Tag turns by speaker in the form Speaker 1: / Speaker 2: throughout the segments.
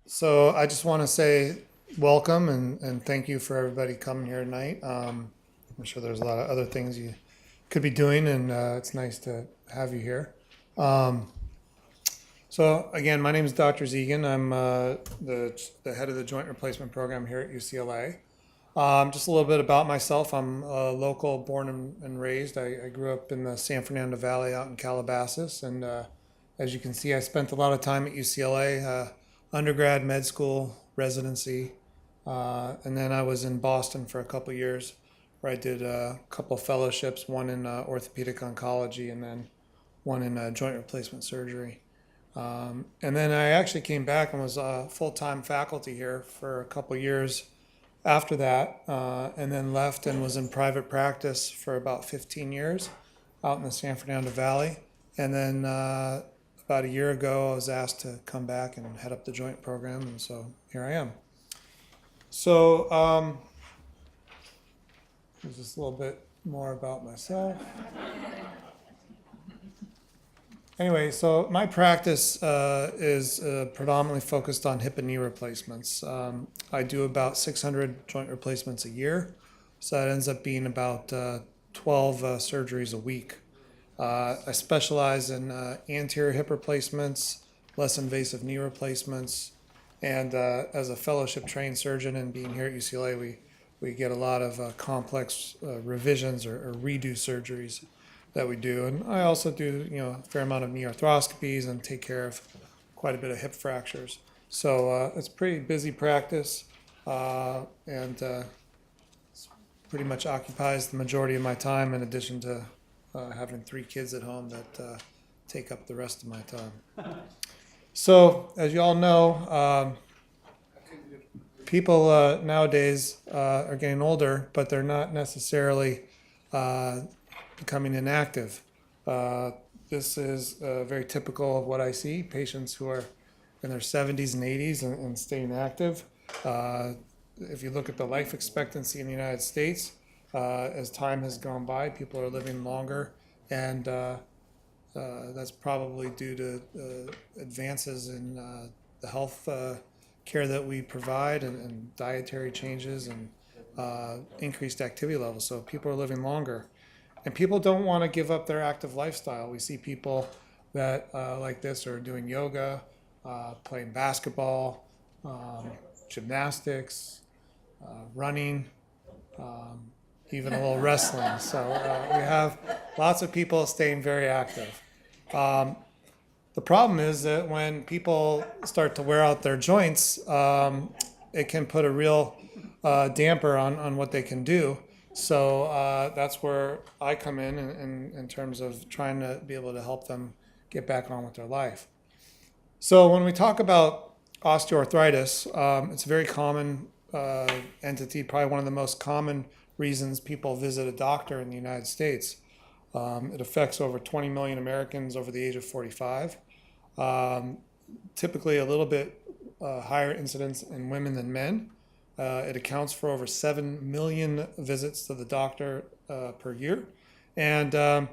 Speaker 1: So I just want to say welcome and thank you for everybody coming here tonight. I'm sure there's a lot of other things you could be doing, and it's nice to have you here. Um, so again, my name is Dr. Zeegen. I'm the head of the joint replacement program here at UCLA. Just a little bit about myself. I'm local, born and raised. I grew up in the San Fernando Valley out in Calabasas, and as you can see, I spent a lot of time at UCLA, undergrad, med school, residency, and then I was in Boston for a couple years, where I did a couple fellowships, one in orthopedic oncology, and then one in joint replacement surgery. And then I actually came back and was full-time faculty here for a couple years after that, and then left and was in private practice for about 15 years out in the San Fernando Valley. And then about a year ago, I was asked to come back and head up the joint program, and so here I am. So just a little bit more about myself. Anyway, so my practice is predominantly focused on hip and knee replacements. I do about 600 joint replacements a year, so that ends up being about 12 surgeries a week. I specialize in anterior hip replacements, less invasive knee replacements, and as a fellowship trained surgeon and being here at UCLA, we get a lot of complex revisions or redo surgeries that we do. And I also do, a fair amount of knee arthroscopies and take care of quite a bit of hip fractures. So it's a pretty busy practice, and pretty much occupies the majority of my time, in addition to having 3 kids at home that take up the rest of my time. So, as you all know, people nowadays are getting older, but they're not necessarily becoming inactive. This is very typical of what I see, patients who are in their 70s and 80s and staying active. If you look at the life expectancy in the United States, as time has gone by, people are living longer, and that's probably due to advances in the health care that we provide, and dietary changes, and increased activity levels. So people are living longer. And people don't want to give up their active lifestyle. We see people that like this are doing yoga, playing basketball, gymnastics, running, even a little wrestling. So we have lots of people staying very active. The problem is that when people start to wear out their joints, it can put a real damper on what they can do. So that's where I come in terms of trying to be able to help them get back on with their life. So when we talk about osteoarthritis, it's a very common entity, probably one of the most common reasons people visit a doctor in the United States. It affects over 20 million Americans over the age of 45. Typically a little bit higher incidence in women than men. It accounts for over 7 million visits to the doctor per year. And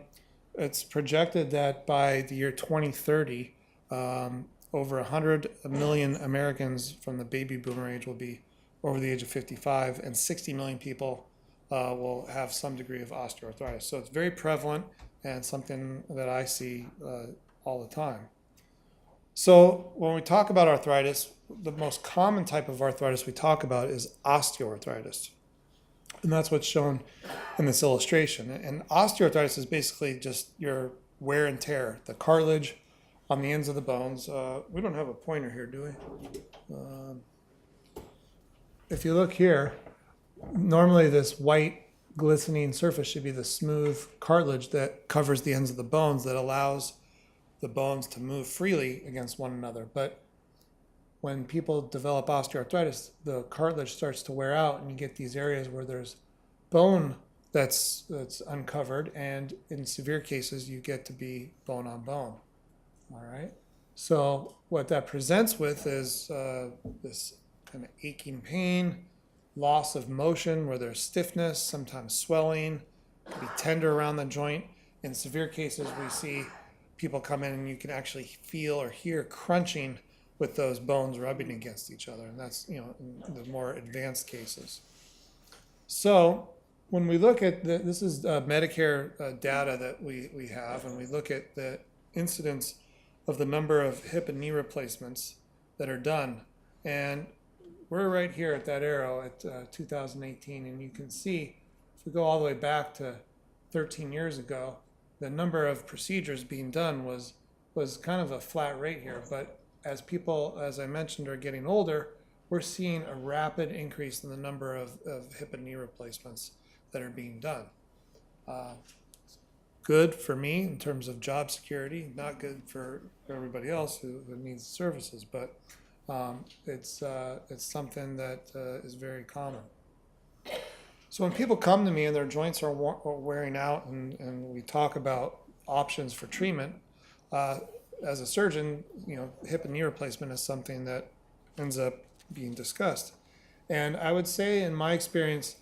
Speaker 1: it's projected that by the year 2030, over 100 million Americans from the baby boomer age will be over the age of 55, and 60 million people will have some degree of osteoarthritis. So it's very prevalent and something that I see all the time. So when we talk about arthritis, the most common type of arthritis we talk about is osteoarthritis. And that's what's shown in this illustration. And osteoarthritis is basically just your wear and tear, the cartilage on the ends of the bones. We don't have a pointer here, do we? If you look here, normally this white glistening surface should be the smooth cartilage that covers the ends of the bones that allows the bones to move freely against one another. But when people develop osteoarthritis, the cartilage starts to wear out, and you get these areas where there's bone that's uncovered, and in severe cases you get to be bone on bone. All right. So what that presents with is this kind of aching pain, loss of motion where there's stiffness, sometimes swelling, could be tender around the joint. In severe cases, we see people come in and you can actually feel or hear crunching with those bones rubbing against each other, and that's, you know, in the more advanced cases. So when we look at this is Medicare data that we have, and we look at the incidence of the number of hip and knee replacements that are done, and we're right here at that arrow at 2018, and you can see if we go all the way back to 13 years ago, the number of procedures being done was kind of a flat rate here. But as people, as I mentioned, are getting older, we're seeing a rapid increase in the number of hip and knee replacements that are being done. Good for me in terms of job security, not good for everybody else who needs services, but it's something that is very common. So when people come to me and their joints are wearing out, and we talk about options for treatment, as a surgeon, you know, hip and knee replacement is something that ends up being discussed. And I would say, in my experience,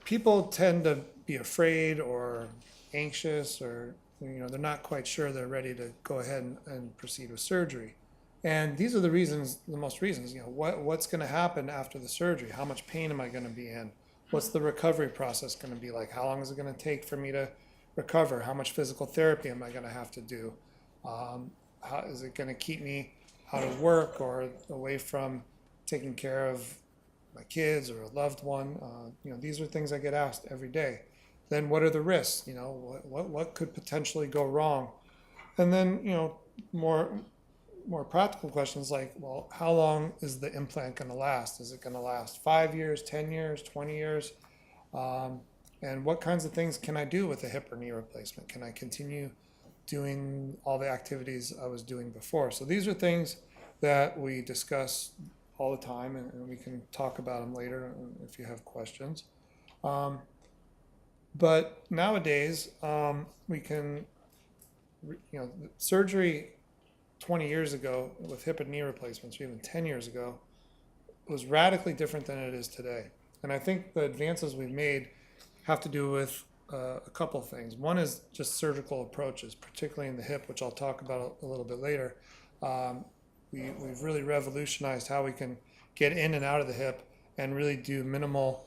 Speaker 1: people tend to be afraid or anxious, or, you know, they're not quite sure they're ready to go ahead and proceed with surgery. And these are the most reasons, you know, what's going to happen after the surgery? How much pain am I going to be in? What's the recovery process going to be like? How long is it going to take for me to recover? How much physical therapy am I going to have to do? How is it going to keep me out of work or away from taking care of my kids or a loved one? You know, these are things I get asked every day. Then what are the risks? You know, what could potentially go wrong? And then, you know, more practical questions like, well, how long is the implant going to last? Is it going to last 5 years, 10 years, 20 years? And what kinds of things can I do with a hip or knee replacement? Can I continue doing all the activities I was doing before? So these are things that we discuss all the time, and we can talk about them later if you have questions. But nowadays, we can, you know, surgery 20 years ago with hip and knee replacements, or even 10 years ago, was radically different than it is today. And I think the advances we've made have to do with a couple of things. One is just surgical approaches, particularly in the hip, which I'll talk about a little bit later. We've really revolutionized how we can get in and out of the hip and really do minimal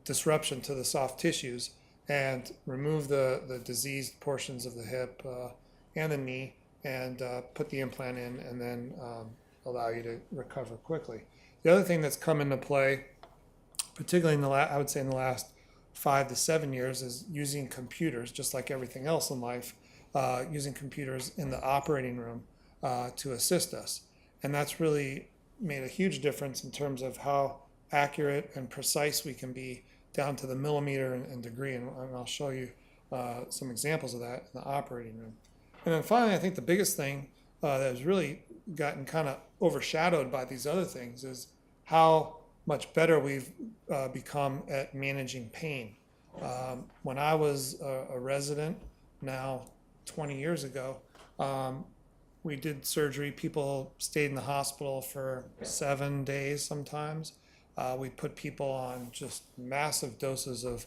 Speaker 1: disruption to the soft tissues and remove the diseased portions of the hip and the knee, and put the implant in, and then allow you to recover quickly. The other thing that's come into play, particularly I would say in the last 5 to 7 years, is using computers, just like everything else in life, using computers in the operating room to assist us. And that's really made a huge difference in terms of how accurate and precise we can be down to the millimeter and degree. And I'll show you some examples of that in the operating room. And then finally, I think the biggest thing that has really gotten kind of overshadowed by these other things is how much better we've become at managing pain. When I was a resident, now 20 years ago, we did surgery. People stayed in the hospital for 7 days sometimes. We put people on just massive doses of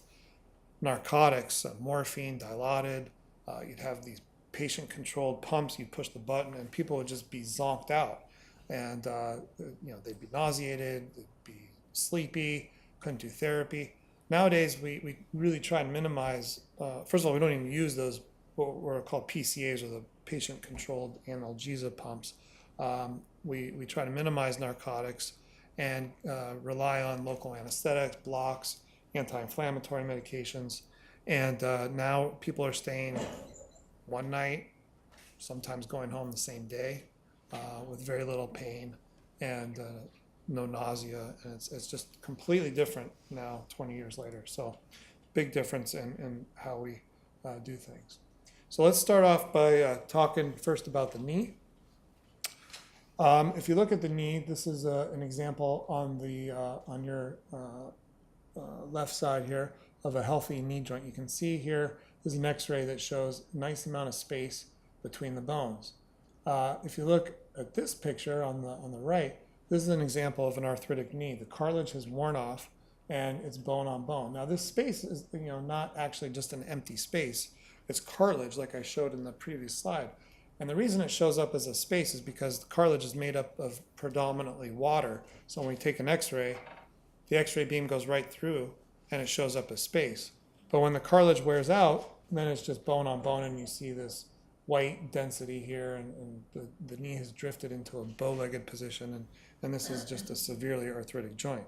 Speaker 1: narcotics, morphine, Dilaudid. You'd have these patient-controlled pumps. You'd push the button, and people would just be zonked out. And you know, they'd be nauseated, they'd be sleepy, couldn't do therapy. Nowadays, we really try and minimize. First of all, we don't even use those what are called PCAs, or the patient-controlled analgesia pumps. We try to minimize narcotics and rely on local anesthetics, blocks, anti-inflammatory medications. And now people are staying one night, sometimes going home the same day, with very little pain and no nausea. And it's just completely different now, 20 years later. So big difference in how we do things. So let's start off by talking first about the knee. If you look at the knee, this is an example on your left side here of a healthy knee joint. You can see here is an x-ray that shows a nice amount of space between the bones. If you look at this picture on the right, this is an example of an arthritic knee. The cartilage has worn off and it's bone on bone. Now this space is, you know, not actually just an empty space. It's cartilage, like I showed in the previous slide. And the reason it shows up as a space is because the cartilage is made up of predominantly water. So when we take an x-ray, the x-ray beam goes right through and it shows up as space. But when the cartilage wears out, then it's just bone on bone and you see this white density here, and the knee has drifted into a bow-legged position, and this is just a severely arthritic joint.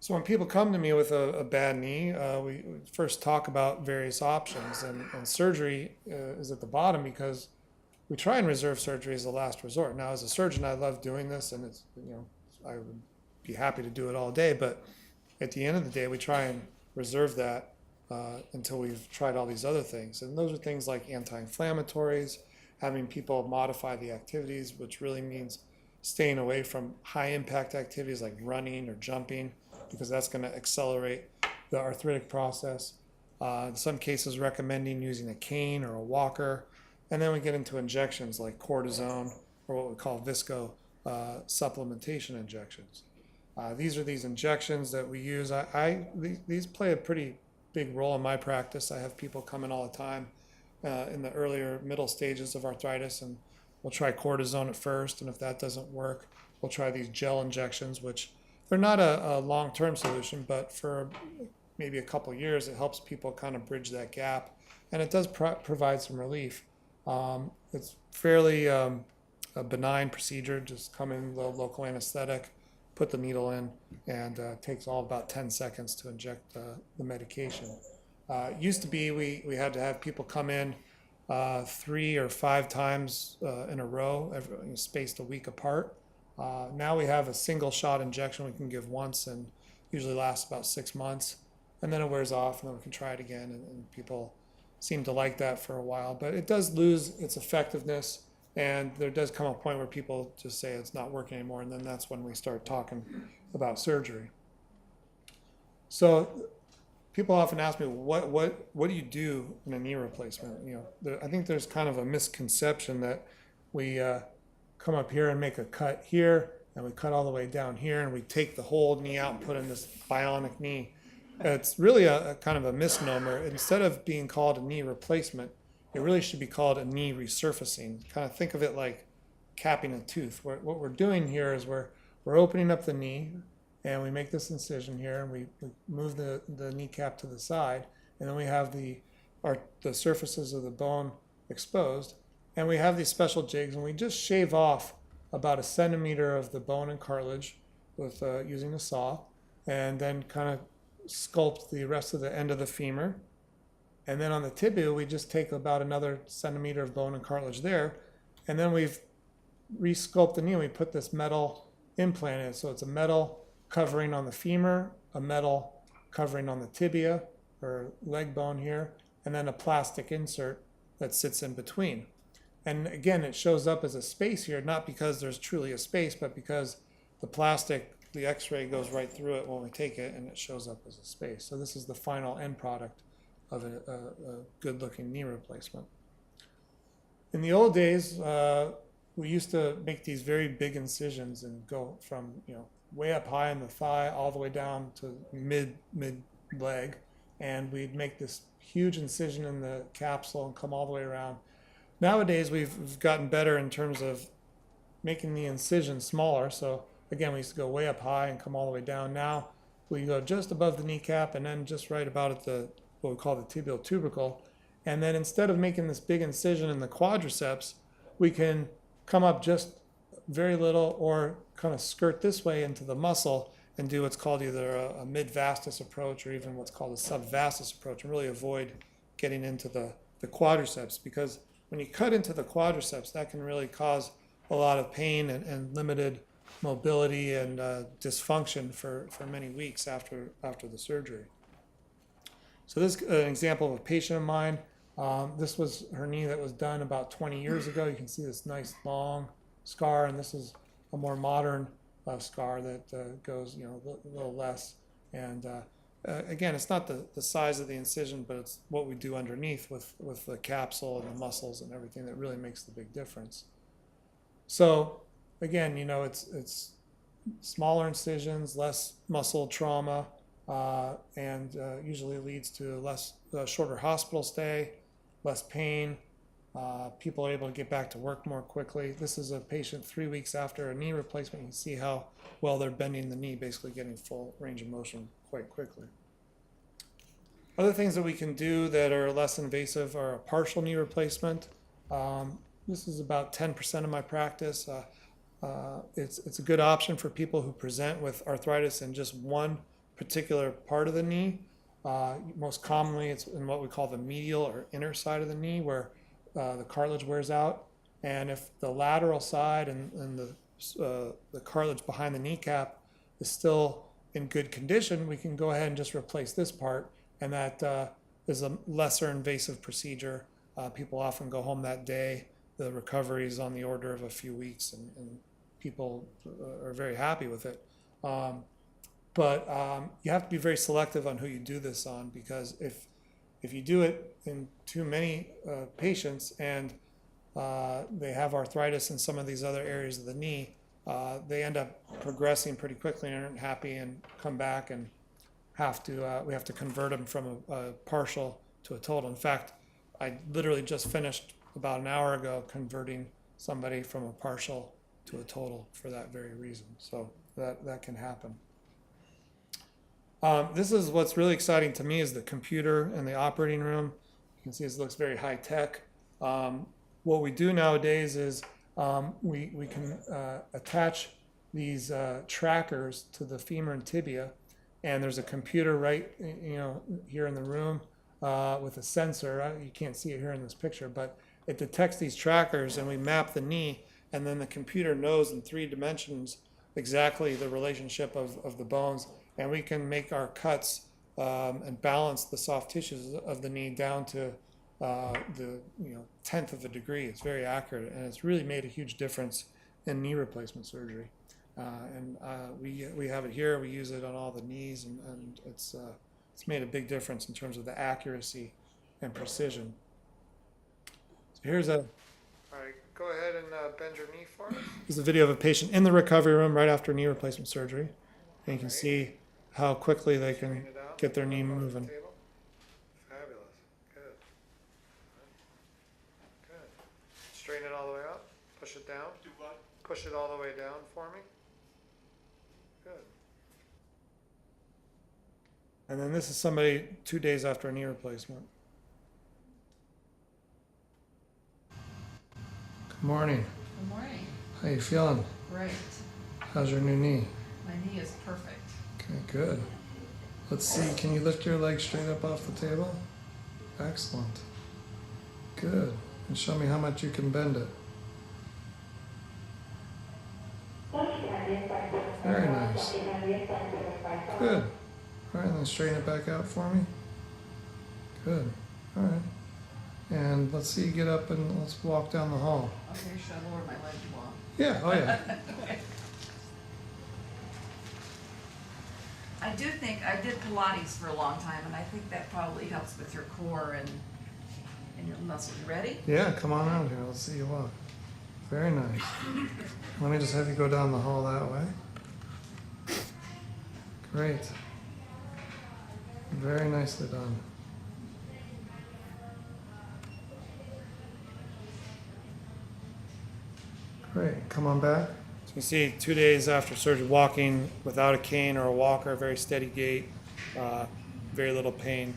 Speaker 1: So when people come to me with a bad knee, we first talk about various options, and surgery is at the bottom because we try and reserve surgery as a last resort. Now, as a surgeon, I love doing this, and it's, I would be happy to do it all day, but at the end of the day, we try and reserve that until we've tried all these other things. And those are things like anti-inflammatories, having people modify the activities, which really means staying away from high impact activities like running or jumping, because that's going to accelerate the arthritic process. In some cases, recommending using a cane or a walker. And then we get into injections like cortisone, or what we call visco supplementation injections. These are these injections that we use. These play a pretty big role in my practice. I have people come in all the time in the earlier middle stages of arthritis, and we'll try cortisone at first, and if that doesn't work, we'll try these gel injections, which they're not a long-term solution, but for maybe a couple of years, it helps people kind of bridge that gap, and it does provide some relief. It's fairly a benign procedure. Just come in, local anesthetic, put the needle in, and takes all about 10 seconds to inject the medication. It used to be we had to have people come in 3 or 5 times in a row, spaced a week apart. Now we have a single shot injection we can give once, and usually lasts about 6 months, and then it wears off, and then we can try it again, and people seem to like that for a while. But it does lose its effectiveness, and there does come a point where people just say it's not working anymore, and then that's when we start talking about surgery. So people often ask me, what do you do in a knee replacement? I think there's kind of a misconception that we come up here and make a cut here, and we cut all the way down here, and we take the whole knee out and put in this bionic knee. It's really a kind of a misnomer. Instead of being called a knee replacement, it really should be called a knee resurfacing. Kind of think of it like capping a tooth. What we're doing here is we're opening up the knee, and we make this incision here, and we move the kneecap to the side, and then we have the surfaces of the bone exposed, and we have these special jigs, and we just shave off about 1 centimeter of the bone and cartilage with using a saw, and then kind of sculpt the rest of the end of the femur. And then on the tibia, we just take about another centimeter of bone and cartilage there, and then we've re-sculpted the knee, and we put this metal implant in. So it's a metal covering on the femur, a metal covering on the tibia or leg bone here, and then a plastic insert that sits in between. And again, it shows up as a space here, not because there's truly a space, but because the plastic, the x-ray goes right through it when we take it, and it shows up as a space. So this is the final end product of a good-looking knee replacement. In the old days, we used to make these very big incisions and go from way up high in the thigh all the way down to mid leg, and we'd make this huge incision in the capsule and come all the way around. Nowadays, we've gotten better in terms of making the incision smaller. So again, we used to go way up high and come all the way down. Now we go just above the kneecap and then just right about at the what we call the tibial tubercle. And then instead of making this big incision in the quadriceps, we can come up just very little or kind of skirt this way into the muscle and do what's called either a mid-vastus approach or even what's called a sub-vastus approach, and really avoid getting into the quadriceps, because when you cut into the quadriceps, that can really cause a lot of pain and limited mobility and dysfunction for many weeks after the surgery. So this is an example of a patient of mine. This was her knee that was done about 20 years ago. You can see this nice long scar, and this is a more modern scar that goes a little less. And again, it's not the size of the incision, but it's what we do underneath with the capsule and the muscles and everything that really makes the big difference. So again, it's smaller incisions, less muscle trauma, and usually leads to shorter hospital stay, less pain, People are able to get back to work more quickly. This is a patient 3 weeks after a knee replacement. You can see how well they're bending the knee, basically getting full range of motion quite quickly. Other things that we can do that are less invasive are a partial knee replacement. This is about 10% of my practice. It's a good option for people who present with arthritis in just one particular part of the knee. Most commonly, it's in what we call the medial or inner side of the knee, where the cartilage wears out. And if the lateral side and the cartilage behind the kneecap is still in good condition, we can go ahead and just replace this part. And that is a lesser invasive procedure. People often go home that day. The recovery is on the order of a few weeks, and people are very happy with it. But you have to be very selective on who you do this on, because if you do it in too many patients and they have arthritis in some of these other areas of the knee, they end up progressing pretty quickly and aren't happy and come back and we have to convert them from a partial to a total. In fact, I literally just finished about an hour ago converting somebody from a partial to a total for that very reason. So that can happen. This is what's really exciting to me, is the computer in the operating room. You can see this looks very high tech. What we do nowadays is we can attach these trackers to the femur and tibia, and there's a computer right here in the room with a sensor. You can't see it here in this picture, but it detects these trackers, and we map the knee, and then the computer knows in 3 dimensions exactly the relationship of the bones, and we can make our cuts and balance the soft tissues of the knee down to the 10th of a degree. It's very accurate, and it's really made a huge difference in knee replacement surgery. We have it here. We use it on all the knees, and it's made a big difference in terms of the accuracy and precision. So here's a. All right, go ahead and bend your knee for us. This is a video of a patient in the recovery room right after knee replacement surgery. And you can see how quickly they can get their knee moving. Fabulous. Good. Good. Straighten it all the way up. Push it down. Do what? Push it all the way down for me. Good. And then this is somebody 2 days after a knee replacement. Good morning.
Speaker 2: Good morning.
Speaker 1: How you feeling?
Speaker 2: Great.
Speaker 1: How's your new knee?
Speaker 2: My knee is perfect.
Speaker 1: Okay, good. Let's see, can you lift your leg straight up off the table? Excellent. Good. And show me how much you can bend it. Very nice. Good. All right, and then straighten it back out for me. Good. All right. And let's see you get up and let's walk down the hall.
Speaker 2: Okay, should I lower my leg to walk?
Speaker 1: Yeah, oh yeah.
Speaker 2: I do think I did Pilates for a long time, and I think that probably helps with your core and your muscles. You ready?
Speaker 1: Yeah, come on out here. Let's see you walk. Very nice. Let me just have you go down the hall that way. Great. Very nicely done. Great. Come on back. So you see 2 days after surgery, walking without a cane or a walker, very steady gait, very little pain.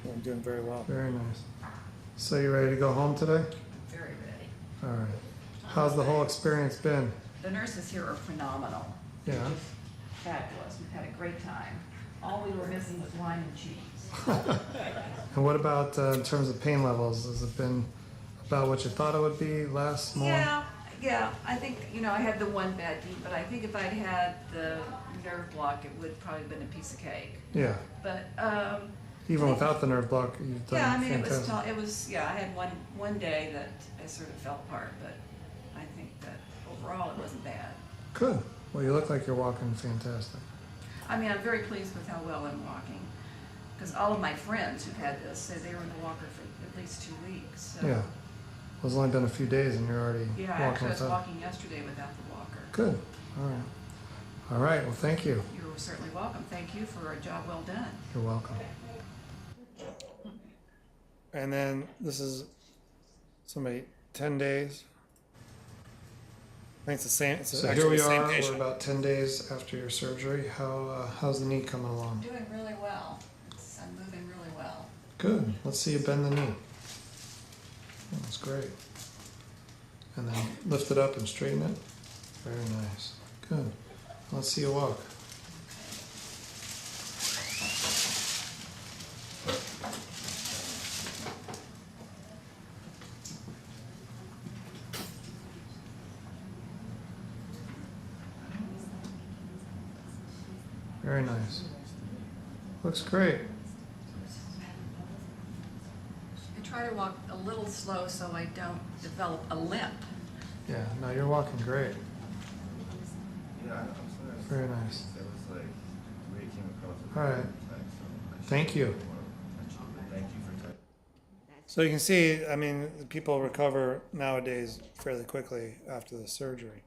Speaker 1: I'm doing very well. Very nice. So you ready to go home today?
Speaker 2: Very ready.
Speaker 1: All right. How's the whole experience been?
Speaker 2: The nurses here are phenomenal.
Speaker 1: Yeah.
Speaker 2: They're just fabulous. We've had a great time. All we were missing was wine and cheese.
Speaker 1: And what about in terms of pain levels? Has it been about what you thought it would be, less, more?
Speaker 2: Yeah. I think, I had the one bad knee, but I think if I'd had the nerve block, it would probably been a piece of cake.
Speaker 1: Yeah.
Speaker 2: But
Speaker 1: even without the nerve block, you've done fantastic.
Speaker 2: it was. I had one day that I sort of fell apart, but I think that overall it wasn't bad.
Speaker 1: Good. Well, you look like you're walking fantastic.
Speaker 2: I'm very pleased with how well I'm walking, because all of my friends who've had this say they were in the walker for at least 2 weeks. So.
Speaker 1: Yeah. Well, it's only been a few days and you're already walking
Speaker 2: actually I was
Speaker 1: without.
Speaker 2: walking yesterday without the walker.
Speaker 1: Good. All right. All right. Well, thank you.
Speaker 2: You're certainly welcome. Thank you for a job well done.
Speaker 1: You're welcome. And then this is somebody 10 days. I think it's the same.
Speaker 3: So
Speaker 1: actually
Speaker 3: here we
Speaker 1: the same
Speaker 3: are, we're
Speaker 1: patient.
Speaker 3: about 10 days after your surgery. How's the knee coming along?
Speaker 2: Doing really well. I'm moving really well.
Speaker 3: Good. Let's see you bend the knee. That's great. And then lift it up and straighten it. Very nice. Good. Let's see you walk. Very nice. Looks great.
Speaker 2: I try to walk a little slow so I don't develop a limp.
Speaker 3: Yeah, no, you're walking great.
Speaker 4: Yeah, I'm sorry.
Speaker 3: Very nice.
Speaker 4: It was like the way it came across.
Speaker 3: All right. Thank you.
Speaker 4: Thank you for touching.
Speaker 1: So you can see, I mean, people recover nowadays fairly quickly after the surgery.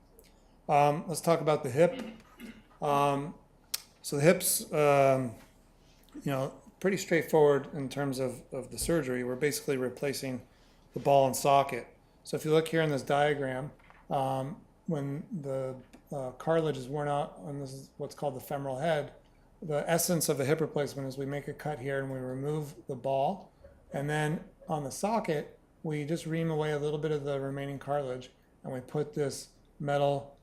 Speaker 1: Let's talk about the hip. So the hips, pretty straightforward in terms of the surgery. We're basically replacing the ball and socket. So if you look here in this diagram, when the cartilage is worn out, and this is what's called the femoral head, the essence of a hip replacement is we make a cut here and we remove the ball. And then on the socket, we just ream away a little bit of the remaining cartilage and we put this metal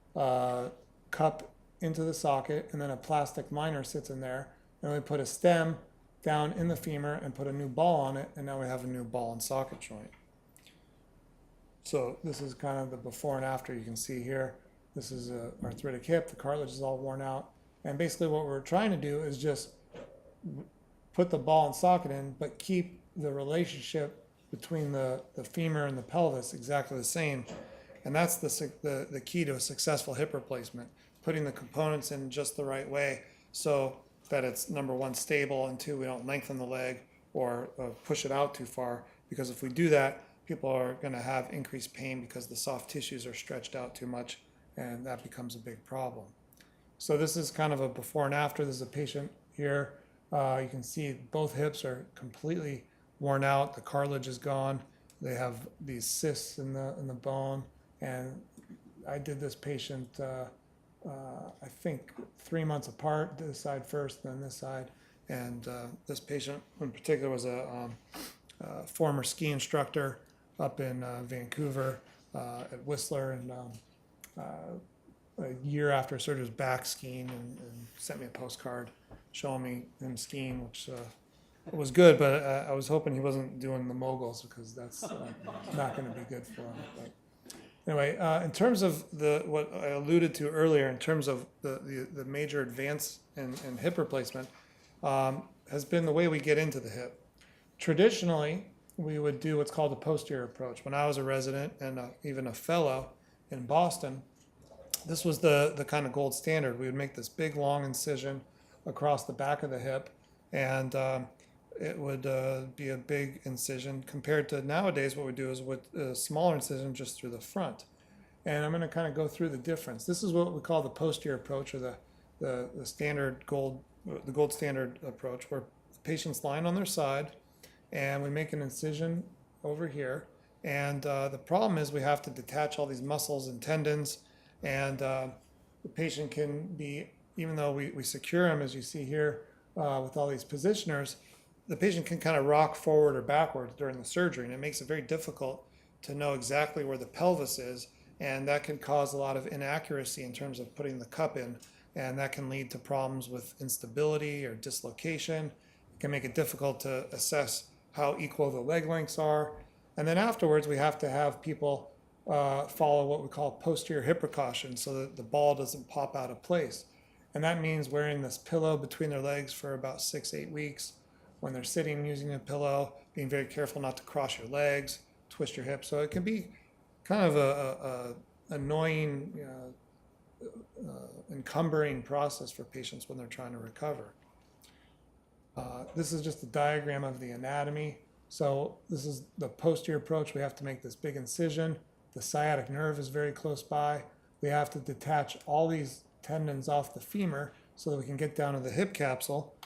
Speaker 1: cup into the socket, and then a plastic liner sits in there. And we put a stem down in the femur and put a new ball on it, and now we have a new ball and socket joint. So this is kind of the before and after. You can see here, this is an arthritic hip, the cartilage is all worn out. And basically what we're trying to do is just put the ball and socket in, but keep the relationship between the femur and the pelvis exactly the same. And that's the key to a successful hip replacement, putting the components in just the right way so that it's, number one, stable, and two, we don't lengthen the leg or push it out too far, because if we do that, people are going to have increased pain because the soft tissues are stretched out too much, and that becomes a big problem. So this is kind of a before and after. This is a patient here. You can see both hips are completely worn out. The cartilage is gone. They have these cysts in the bone, and I did this patient I think 3 months apart, this side first, then this side. And this patient in particular was a former ski instructor up in Vancouver at Whistler, and a year after surgery was back skiing and sent me a postcard showing me him skiing, which was good, but I was hoping he wasn't doing the moguls, because that's not going to be good for him. But anyway, in terms of what I alluded to earlier, in terms of the major advance in hip replacement, has been the way we get into the hip. Traditionally, we would do what's called a posterior approach. When I was a resident and even a fellow in Boston, this was the kind of gold standard. We would make this big, long incision across the back of the hip, and it would be a big incision compared to nowadays. What we do is with a smaller incision just through the front. And I'm going to kind of go through the difference. This is what we call the posterior approach, or the standard the gold standard approach, where the patient's lying on their side and we make an incision over here. And the problem is we have to detach all these muscles and tendons, and the patient can be, even though we secure him, as you see here, with all these positioners, the patient can kind of rock forward or backwards during the surgery, and it makes it very difficult to know exactly where the pelvis is, and that can cause a lot of inaccuracy in terms of putting the cup in, and that can lead to problems with instability or dislocation. It can make it difficult to assess how equal the leg lengths are. And then afterwards, we have to have people follow what we call posterior hip precaution, so that the ball doesn't pop out of place. And that means wearing this pillow between their legs for about 6-8 weeks. When they're sitting, using a pillow, being very careful not to cross your legs, twist your hips. So it can be kind of a annoying, encumbering process for patients when they're trying to recover. This is just a diagram of the anatomy. So this is the posterior approach. We have to make this big incision. The sciatic nerve is very close by. We have to detach all these tendons off the femur so that we can get down to the hip capsule.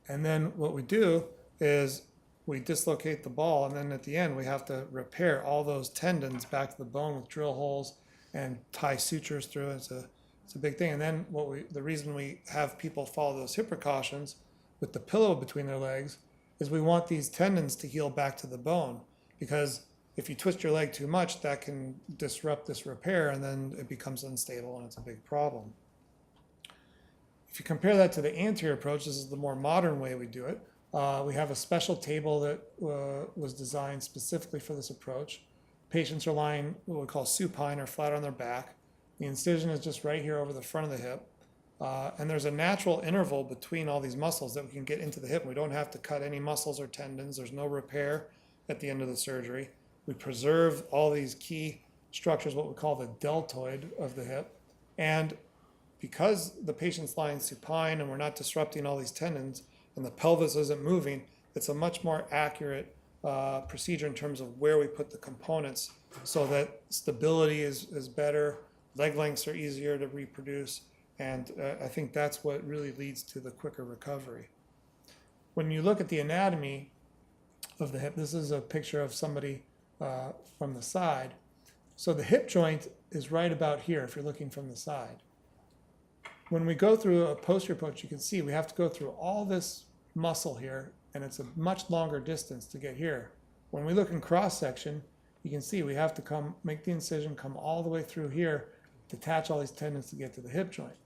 Speaker 1: And then what we do is we dislocate the ball, and then at the end we have to repair all those tendons back to the bone with drill holes and tie sutures through it. It's a big thing. And then the reason we have people follow those hip precautions with the pillow between their legs is we want these tendons to heal back to the bone, because if you twist your leg too much, that can disrupt this repair, and then it becomes unstable and it's a big problem. If you compare that to the anterior approach, this is the more modern way we do it. We have a special table that was designed specifically for this approach. Patients are lying what we call supine, or flat on their back. The incision is just right here over the front of the hip. And there's a natural interval between all these muscles that we can get into the hip. We don't have to cut any muscles or tendons. There's no repair at the end of the surgery. We preserve all these key structures, what we call the deltoid of the hip. And because the patient's lying supine and we're not disrupting all these tendons and the pelvis isn't moving, it's a much more accurate procedure in terms of where we put the components, so that stability is better, leg lengths are easier to reproduce, and I think that's what really leads to the quicker recovery. When you look at the anatomy of the hip, this is a picture of somebody from the side. So the hip joint is right about here if you're looking from the side. When we go through a posterior approach, you can see we have to go through all this muscle here, and it's a much longer distance to get here. When we look in cross section, you can see we have to make the incision, come all the way through here, detach all these tendons to get to the hip joint.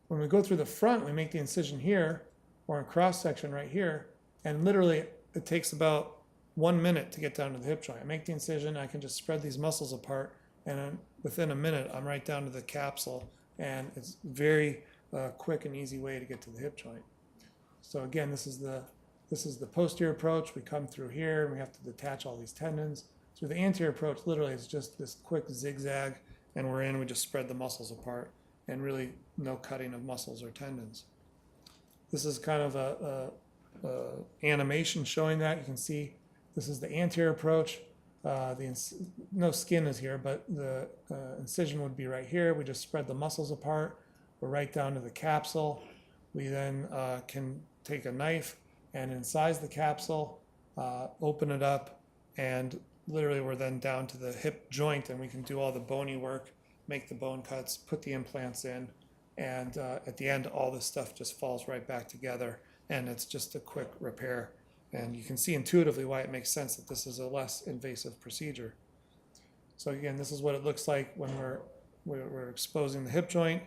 Speaker 1: When we go through the front, we make the incision here, or in cross section right here, and literally it takes about 1 minute to get down to the hip joint. I make the incision, I can just spread these muscles apart, and then within a minute I'm right down to the capsule, and it's very quick and easy way to get to the hip joint. So again, this is the posterior approach. We come through here and we have to detach all these tendons. Through the anterior approach, literally it's just this quick zigzag, and we're in, we just spread the muscles apart, and really no cutting of muscles or tendons. This is kind of a animation showing that. You can see this is the anterior approach. No skin is here, but the incision would be right here. We just spread the muscles apart. We're right down to the capsule. We then can take a knife and incise the capsule, open it up, and literally we're then down to the hip joint, and we can do all the bony work, make the bone cuts, put the implants in, and at the end all this stuff just falls right back together, and it's just a quick repair. And you can see intuitively why it makes sense that this is a less invasive procedure. So again, this is what it looks like when we're exposing the hip joint,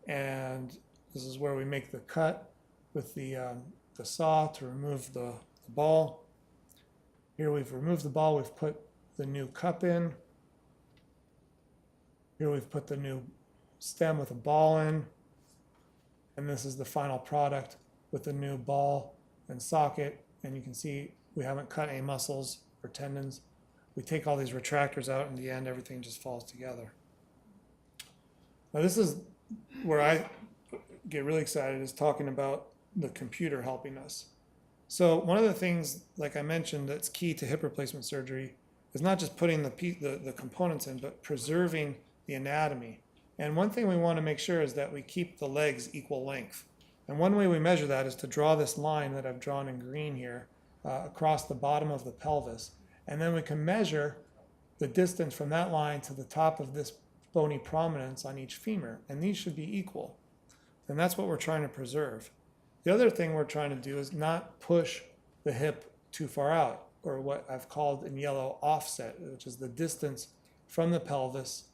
Speaker 1: and this is where we make the cut with the saw to remove the ball. Here we've removed the ball, we've put the new cup in. Here we've put the new stem with a ball in. And this is the final product with the new ball and socket. And you can see we haven't cut any muscles or tendons. We take all these retractors out, and in the end, everything just falls together. Now this is where I get really excited, is talking about the computer helping us. So one of the things, like I mentioned, that's key to hip replacement surgery is not just putting the components in, but preserving the anatomy. And one thing we want to make sure is that we keep the legs equal length. And one way we measure that is to draw this line that I've drawn in green here across the bottom of the pelvis. And then we can measure the distance from that line to the top of this bony prominence on each femur. And these should be equal. And that's what we're trying to preserve. The other thing we're trying to do is not push the hip too far out, or what I've called in yellow offset, which is the distance from the pelvis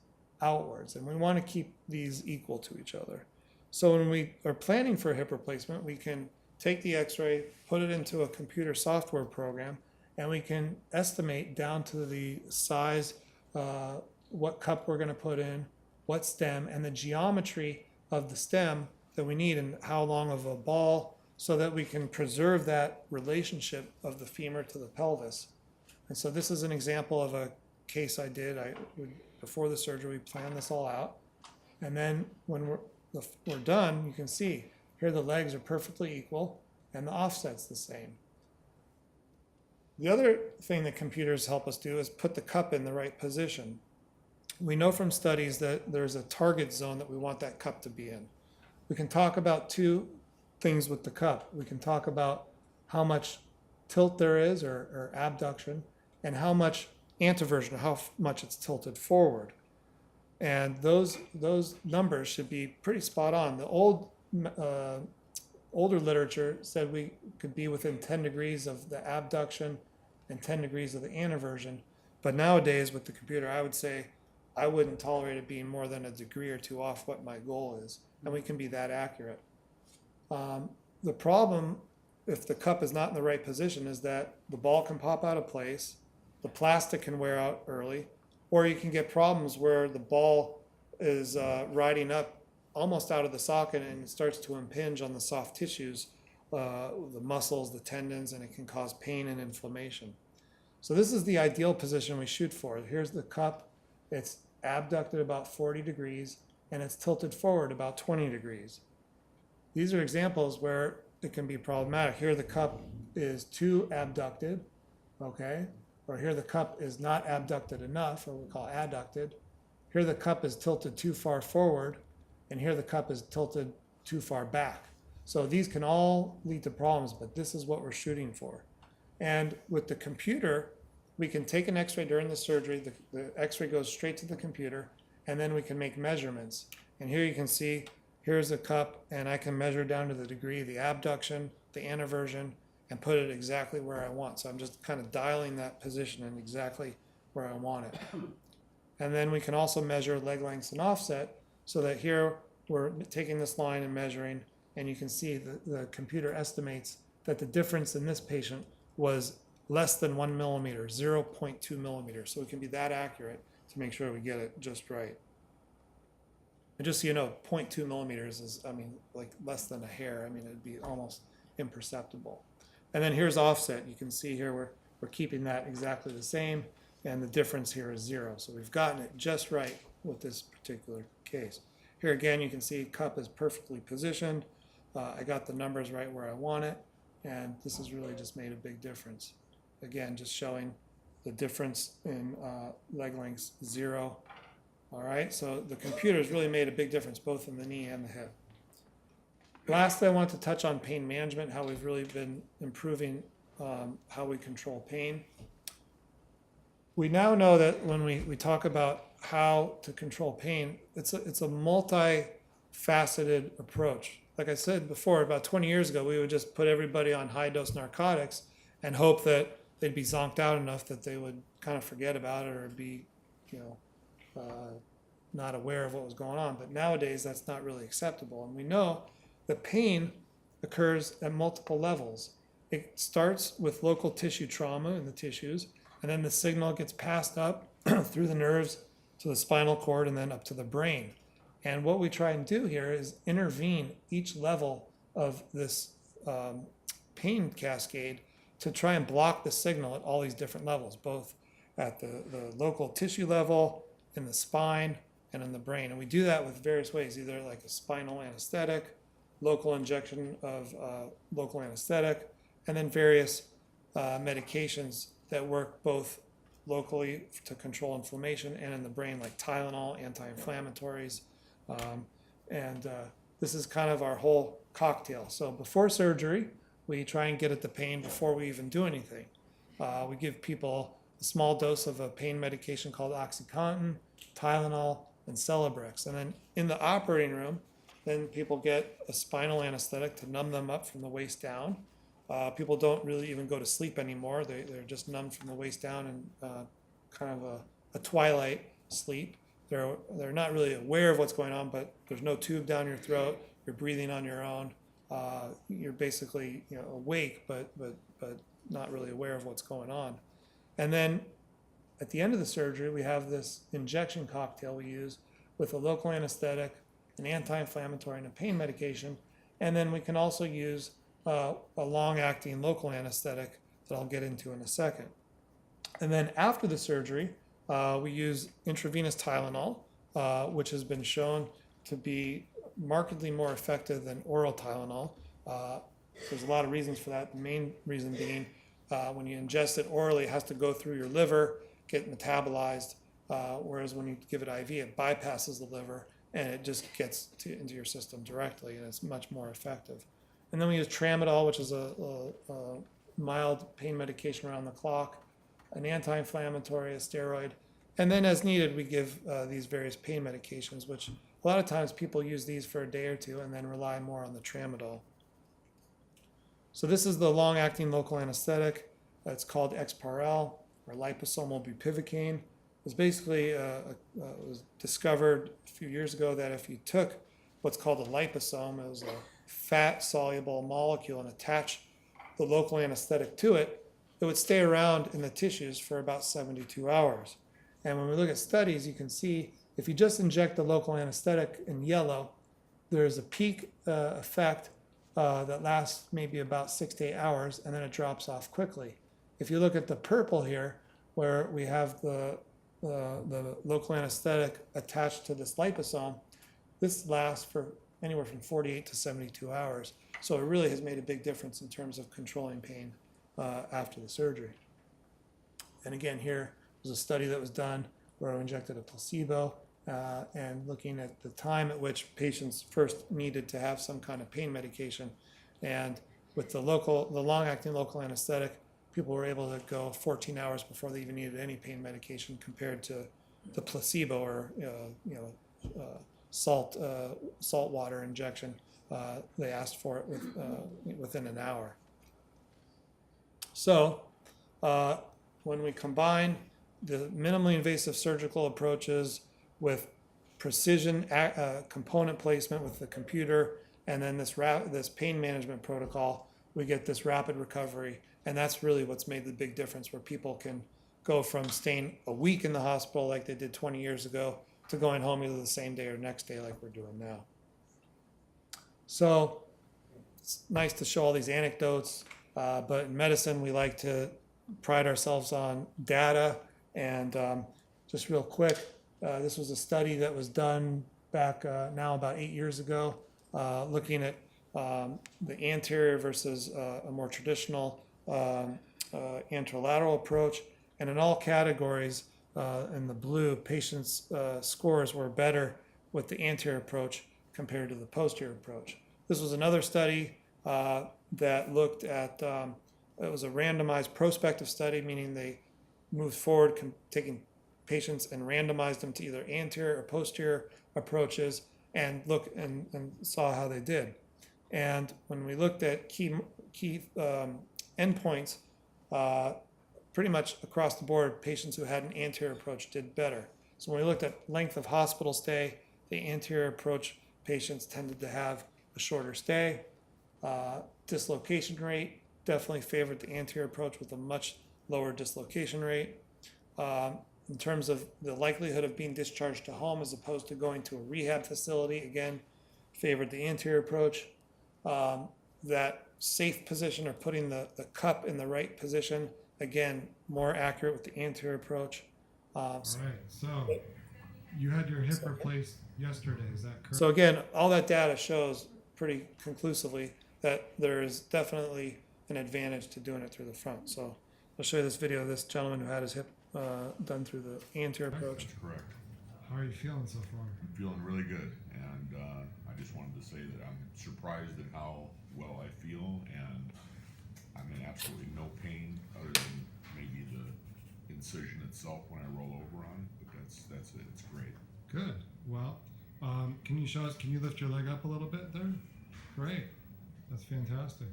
Speaker 1: outwards. And we want to keep these equal to each other. So when we are planning for a hip replacement, we can take the x-ray, put it into a computer software program, and we can estimate down to the size, what cup we're going to put in, what stem, and the geometry of the stem that we need, and how long of a ball, so that we can preserve that relationship of the femur to the pelvis. And so this is an example of a case I did. Before the surgery, we planned this all out. And then when we're done, you can see here the legs are perfectly equal and the offset's the same. The other thing that computers help us do is put the cup in the right position. We know from studies that there's a target zone that we want that cup to be in. We can talk about two things with the cup. We can talk about how much tilt there is or abduction, and how much anteversion, how much it's tilted forward. And those numbers should be pretty spot on. The older literature said we could be within 10 degrees of the abduction and 10 degrees of the anteversion. But nowadays with the computer, I would say I wouldn't tolerate it being more than a degree or two off what my goal is. And we can be that accurate. The problem, if the cup is not in the right position, is that the ball can pop out of place, the plastic can wear out early, or you can get problems where the ball is riding up almost out of the socket and it starts to impinge on the soft tissues, the muscles, the tendons, and it can cause pain and inflammation. So this is the ideal position we shoot for. Here's the cup. It's abducted about 40 degrees and it's tilted forward about 20 degrees. These are examples where it can be problematic. Here the cup is too abducted, okay? Or here the cup is not abducted enough, or we call adducted. Here the cup is tilted too far forward, and here the cup is tilted too far back. So these can all lead to problems, but this is what we're shooting for. And with the computer, we can take an x-ray during the surgery, the x-ray goes straight to the computer, and then we can make measurements. And here you can see, here's a cup, and I can measure down to the degree, the abduction, the anteversion, and put it exactly where I want. So I'm just kind of dialing that position in exactly where I want it. And then we can also measure leg lengths and offset, so that here we're taking this line and measuring, and you can see the computer estimates that the difference in this patient was less than 1 millimeter, 0.2 millimeters. So we can be that accurate to make sure we get it just right. And just so you know, 0.2 millimeters is, I mean, like less than a hair. I mean, it'd be almost imperceptible. And then here's offset. You can see here we're keeping that exactly the same, and the difference here is 0. So we've gotten it just right with this particular case. Here again, you can see cup is perfectly positioned. I got the numbers right where I want it, and this has really just made a big difference. Again, just showing the difference in leg lengths, 0. All right, so the computer's really made a big difference both in the knee and the hip. Lastly, I want to touch on pain management, how we've really been improving how we control pain. We now know that when we talk about how to control pain, it's a multi-faceted approach. Like I said before, about 20 years ago, we would just put everybody on high-dose narcotics and hope that they'd be zonked out enough that they would kind of forget about it or be, not aware of what was going on. But nowadays, that's not really acceptable. And we know that pain occurs at multiple levels. It starts with local tissue trauma in the tissues, and then the signal gets passed up through the nerves to the spinal cord and then up to the brain. And what we try and do here is intervene each level of this pain cascade to try and block the signal at all these different levels, both at the local tissue level, in the spine, and in the brain. And we do that with various ways, either like a spinal anesthetic, local injection of local anesthetic, and then various medications that work both locally to control inflammation and in the brain, like Tylenol, anti-inflammatories. This is kind of our whole cocktail. So before surgery, we try and get at the pain before we even do anything. We give people a small dose of a pain medication called OxyContin, Tylenol, and Celebrex. And then in the operating room, then people get a spinal anesthetic to numb them up from the waist down. People don't really even go to sleep anymore. They're just numbed from the waist down and kind of a twilight sleep. They're not really aware of what's going on, but there's no tube down your throat. You're breathing on your own. You're basically awake, but not really aware of what's going on. And then at the end of the surgery, we have this injection cocktail we use with a local anesthetic, an anti-inflammatory, and a pain medication. And then we can also use a long-acting local anesthetic that I'll get into in a second. And then after the surgery, we use intravenous Tylenol, which has been shown to be markedly more effective than oral Tylenol. There's a lot of reasons for that. The main reason being when you ingest it orally, it has to go through your liver, get metabolized, whereas when you give it IV, it bypasses the liver and it just gets into your system directly, and it's much more effective. And then we use tramadol, which is a mild pain medication around the clock, an anti-inflammatory, a steroid, and then as needed, we give these various pain medications, which a lot of times people use these for a day or two and then rely more on the tramadol. So this is the long-acting local anesthetic. It's called Exparel, or liposomal bupivacaine. It was basically it was discovered a few years ago that if you took what's called a liposome, it was a fat-soluble molecule, and attached the local anesthetic to it, it would stay around in the tissues for about 72 hours. And when we look at studies, you can see if you just inject the local anesthetic in yellow, there's a peak effect that lasts maybe about 6 to 8 hours, and then it drops off quickly. If you look at the purple here, where we have the local anesthetic attached to this liposome, this lasts for anywhere from 48 to 72 hours. So it really has made a big difference in terms of controlling pain after the surgery. And again, here was a study that was done where we injected a placebo and looking at the time at which patients first needed to have some kind of pain medication. And with the long-acting local anesthetic, people were able to go 14 hours before they even needed any pain medication compared to the placebo or salt water injection. They asked for it within an hour. So when we combine the minimally invasive surgical approaches with precision component placement with the computer, and then this pain management protocol, we get this rapid recovery. And that's really what's made the big difference, where people can go from staying a week in the hospital like they did 20 years ago to going home either the same day or next day like we're doing now. So it's nice to show all these anecdotes, but in medicine we like to pride ourselves on data. And just real quick, this was a study that was done back now about 8 years ago, looking at the anterior versus a more traditional anterolateral approach. And in all categories, in the blue, patients' scores were better with the anterior approach compared to the posterior approach. This was another study that looked at, it was a randomized prospective study, meaning they moved forward taking patients and randomized them to either anterior or posterior approaches and saw how they did. And when we looked at key endpoints, pretty much across the board, patients who had an anterior approach did better. So when we looked at length of hospital stay, the anterior approach patients tended to have a shorter stay. Dislocation rate definitely favored the anterior approach with a much lower dislocation rate. In terms of the likelihood of being discharged to home as opposed to going to a rehab facility, again, favored the anterior approach. That safe position, or putting the cup in the right position, again, more accurate with the anterior approach.
Speaker 3: All right, so you had your hip replaced yesterday, is that correct?
Speaker 1: So again, all that data shows pretty conclusively that there is definitely an advantage to doing it through the front. So I'll show you this video of this gentleman who had his hip done through the anterior approach.
Speaker 5: That's correct.
Speaker 3: How are you feeling so far?
Speaker 5: I'm feeling really good, and I just wanted to say that I'm surprised at how well I feel, and I'm in absolutely no pain other than maybe the incision itself when I roll over on it, but that's it. It's great.
Speaker 3: Good. Well, can you show us, can you lift your leg up a little bit there? Great. That's fantastic.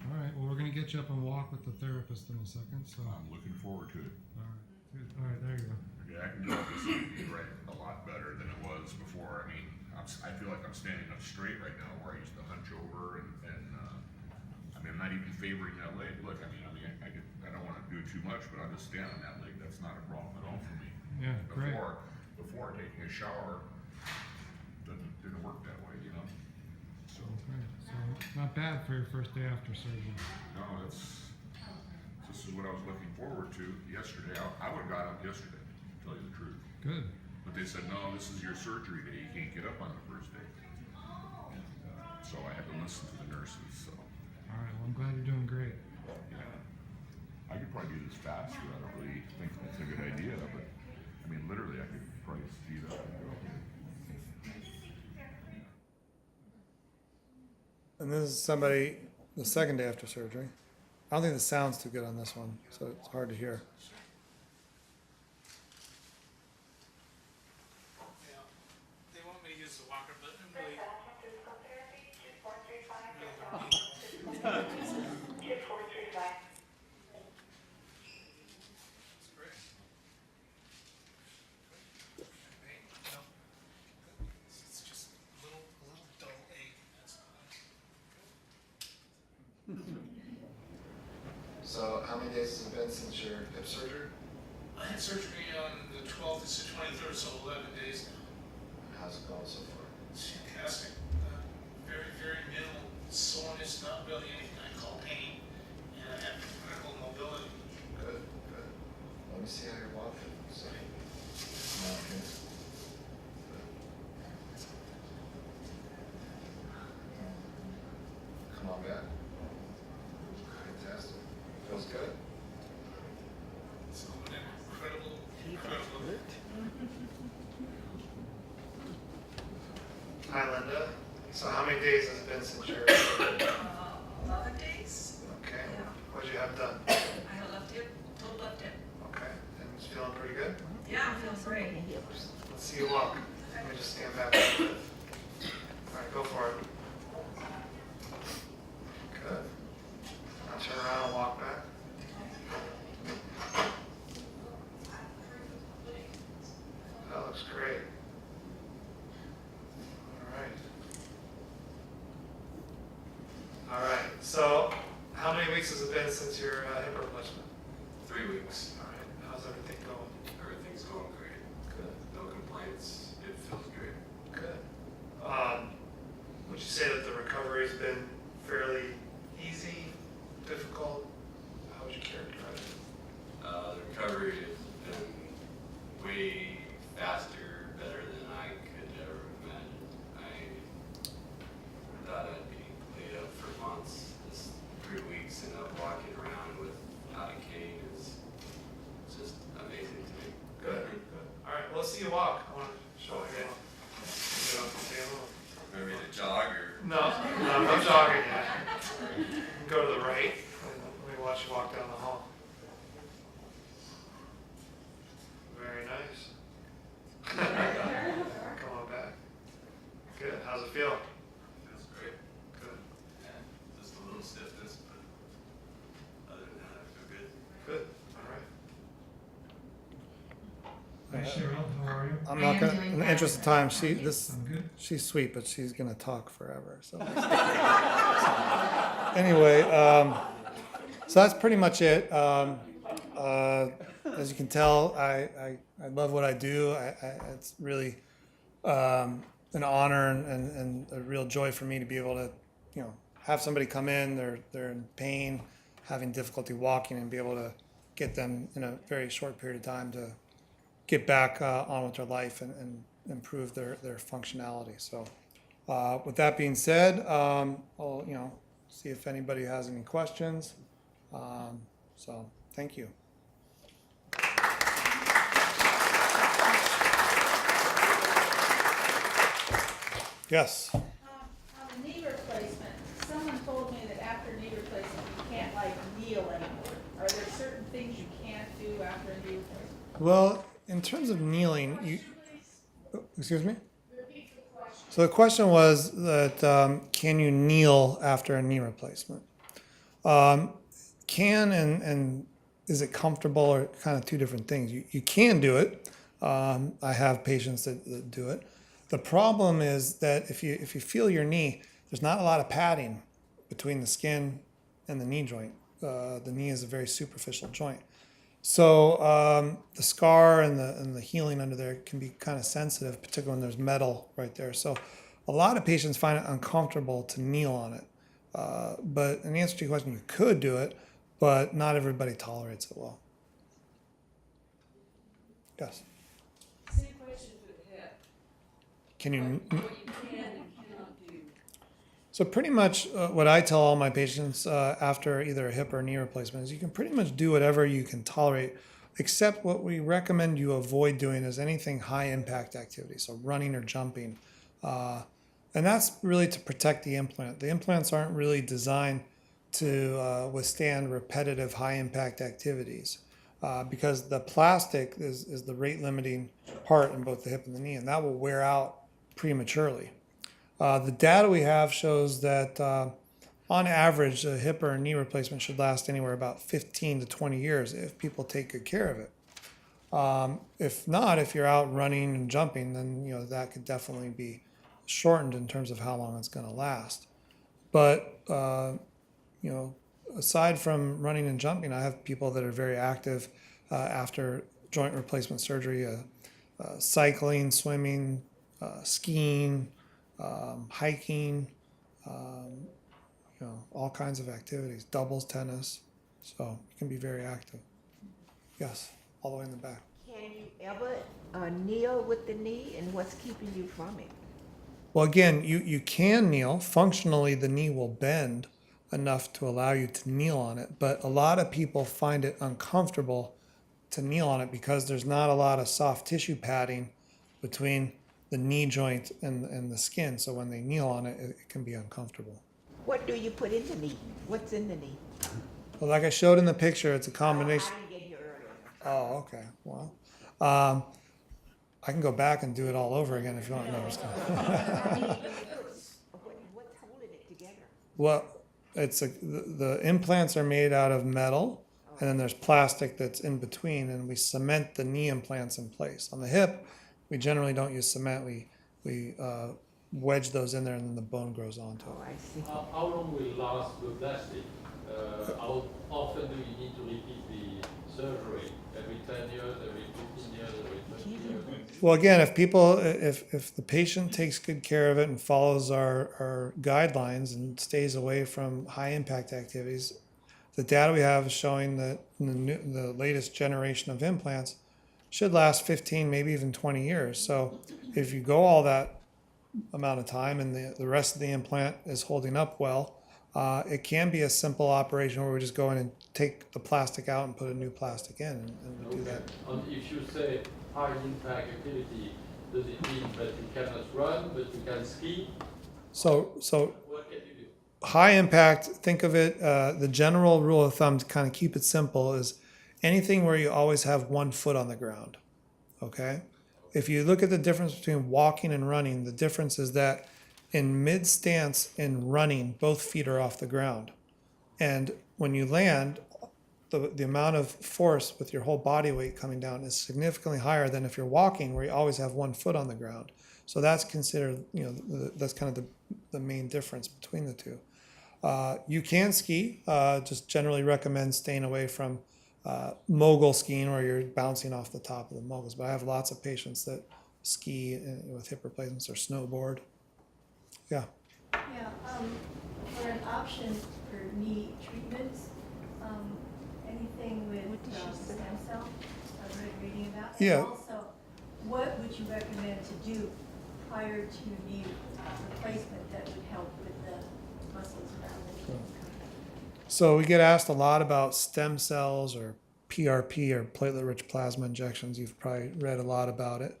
Speaker 3: All right, well, we're going to get you up and walk with the therapist in a second. So
Speaker 5: I'm looking forward to it.
Speaker 3: All right, good. All right, there you go.
Speaker 5: Yeah, I can tell this is right a lot better than it was before. I mean, I feel like I'm standing up straight right now, where I used to hunch over, and I mean, I'm not even favoring that leg. Look, I don't want to do too much, but I'll just stand on that leg. That's not a problem at all for me.
Speaker 3: Yeah, great.
Speaker 5: Before taking a shower, didn't work that way, you know. So
Speaker 3: Okay, so not bad for your first day after surgery.
Speaker 5: no, this is what I was looking forward to yesterday. I would have got up yesterday, to tell you the truth.
Speaker 3: Good.
Speaker 5: But they said, no, this is your surgery day. You can't get up on the first day. And, so I had to listen to the nurses. So
Speaker 3: All right, well, I'm glad you're doing great.
Speaker 5: yeah, I could probably do this faster. I don't really think that's a good idea, but I mean, literally, I could probably speed up and go.
Speaker 1: And this is somebody the second day after surgery. I don't think the sound's too good on this one, so it's hard to hear.
Speaker 3: Yeah. They want me to use the walker, but I'm really. It's great. Pain? No. It's just a little dull ache. That's
Speaker 1: So how many days has it been since your hip surgery?
Speaker 3: I had surgery on the 12th, it's the 23rd, so 11 days now.
Speaker 1: How's it going so far?
Speaker 3: It's fantastic. Very, very minimal soreness, not really anything I call pain, and I have critical mobility.
Speaker 1: Good, good. Let me see how you're walking. So, okay. Come on back. Fantastic. Feels good.
Speaker 3: It's an incredible.
Speaker 1: Hi, Linda. So how many days has it been since your
Speaker 2: 11 days.
Speaker 1: okay?
Speaker 2: Yeah.
Speaker 1: What'd you have done?
Speaker 2: I had a left hip, total left hip.
Speaker 1: Okay. And it's feeling pretty good?
Speaker 2: Yeah, it feels great.
Speaker 1: Let's see you walk. Let me just stand back a little bit. All right, go for it. Good. Now turn around and walk back. That looks great. All right. All right. So, how many weeks has it been since your hip replacement?
Speaker 6: 3 weeks.
Speaker 1: All right. How's everything going?
Speaker 6: Everything's going great.
Speaker 1: Good.
Speaker 6: No complaints. It feels great.
Speaker 1: Good. Would you say that the recovery has been fairly easy, difficult? How would you characterize it?
Speaker 6: The recovery has been way faster, better than I could ever imagine. I thought I'd be laid up for months. This 3 weeks and up walking around without a cane is just amazing to me.
Speaker 1: Good. Good. All right. Well, let's see you walk. I want to show you. Get off the table.
Speaker 6: Maybe to jog or
Speaker 1: No jogging yet. You can go to the right. Let me watch you walk down the hall. Very nice. Come on back. Good. How's it feel?
Speaker 6: feels great.
Speaker 1: Good.
Speaker 6: Yeah, just a little stiffness, but other than that, I feel good.
Speaker 1: Good. All right.
Speaker 3: Hi, Cheryl, how are you?
Speaker 1: I'm not gonna. In the interest of time,
Speaker 3: I'm good.
Speaker 1: she's sweet, but she's gonna talk forever. So anyway, so that's pretty much it. As you can tell, I love what I do. It's really an honor and a real joy for me to be able to, have somebody come in. They're in pain, having difficulty walking, and be able to get them in a very short period of time to get back on with their life and improve their functionality. So with that being said, I'll see if anybody has any questions. So thank you.
Speaker 7: Yes. On the knee replacement, someone told me that after knee replacement, you can't kneel anymore. Are there certain things you can't do after a knee replacement?
Speaker 1: Well, in terms of kneeling, excuse me? So the question was that can you kneel after a knee replacement? Can and is it comfortable are kind of two different things. You can do it. I have patients that do it. The problem is that if you feel your knee, there's not a lot of padding between the skin and the knee joint. The knee is a very superficial joint. So the scar and the healing under there can be kind of sensitive, particularly when there's metal right there. So a lot of patients find it uncomfortable to kneel on it. But in answer to your question, you could do it, but not everybody tolerates it well. Yes.
Speaker 8: Same question for the hip.
Speaker 1: Can you?
Speaker 8: What you can and cannot do.
Speaker 1: So pretty much what I tell all my patients after either a hip or knee replacement is you can pretty much do whatever you can tolerate, except what we recommend you avoid doing is anything high impact activity, so running or jumping. And that's really to protect the implant. The implants aren't really designed to withstand repetitive high impact activities because the plastic is the rate limiting part in both the hip and the knee, and that will wear out prematurely. The data we have shows that on average, a hip or a knee replacement should last anywhere about 15 to 20 years if people take good care of it. If not, if you're out running and jumping, then that could definitely be shortened in terms of how long it's going to last. But aside from running and jumping, I have people that are very active after joint replacement surgery, cycling, swimming, skiing, hiking, all kinds of activities, doubles, tennis. So you can be very active. Yes, all the way in the back.
Speaker 9: Can you ever kneel with the knee, and what's keeping you from it?
Speaker 1: Well, again, you can kneel. Functionally, the knee will bend enough to allow you to kneel on it, but a lot of people find it uncomfortable to kneel on it because there's not a lot of soft tissue padding between the knee joint and the skin. So when they kneel on it, it can be uncomfortable.
Speaker 9: What do you put in the knee? What's in the knee?
Speaker 1: Well, like I showed in the picture, it's a combination.
Speaker 9: I didn't get here earlier.
Speaker 1: Oh, okay. Well, I can go back and do it all over again if you want. No, I'm just kidding.
Speaker 9: What's holding it together?
Speaker 1: Well, the implants are made out of metal, and then there's plastic that's in between, and we cement the knee implants in place. On the hip, we generally don't use cement. We wedge those in there, and then the bone grows onto it.
Speaker 9: Oh, I see.
Speaker 10: How long will last the plastic? How often do you need to repeat the surgery? Every 10 years, every 15 years, every 20 years?
Speaker 1: Well, again, if the patient takes good care of it and follows our guidelines and stays away from high impact activities, the data we have is showing that the latest generation of implants should last 15, maybe even 20 years. So if you go all that amount of time and the rest of the implant is holding up well, it can be a simple operation where we just go in and take the plastic out and put a new plastic in, and we do that.
Speaker 10: And if you say high impact activity, does it mean that you cannot run, but you can ski?
Speaker 1: So
Speaker 10: What can you do?
Speaker 1: high impact, think of it, the general rule of thumb to kind of keep it simple is anything where you always have one foot on the ground, okay? If you look at the difference between walking and running, the difference is that in mid stance in running, both feet are off the ground. And when you land, the amount of force with your whole body weight coming down is significantly higher than if you're walking where you always have one foot on the ground. So that's considered, that's kind of the main difference between the two. You can ski, just generally recommend staying away from mogul skiing where you're bouncing off the top of the moguls. But I have lots of patients that ski with hip replacements or snowboard. Yeah.
Speaker 11: Yeah, for an option for knee treatments, anything with stem cell, I've read reading about. And
Speaker 1: Yeah.
Speaker 11: also, what would you recommend to do prior to knee replacement that would help with the muscles around the knee?
Speaker 1: So we get asked a lot about stem cells or PRP or platelet-rich plasma injections. You've probably read a lot about it.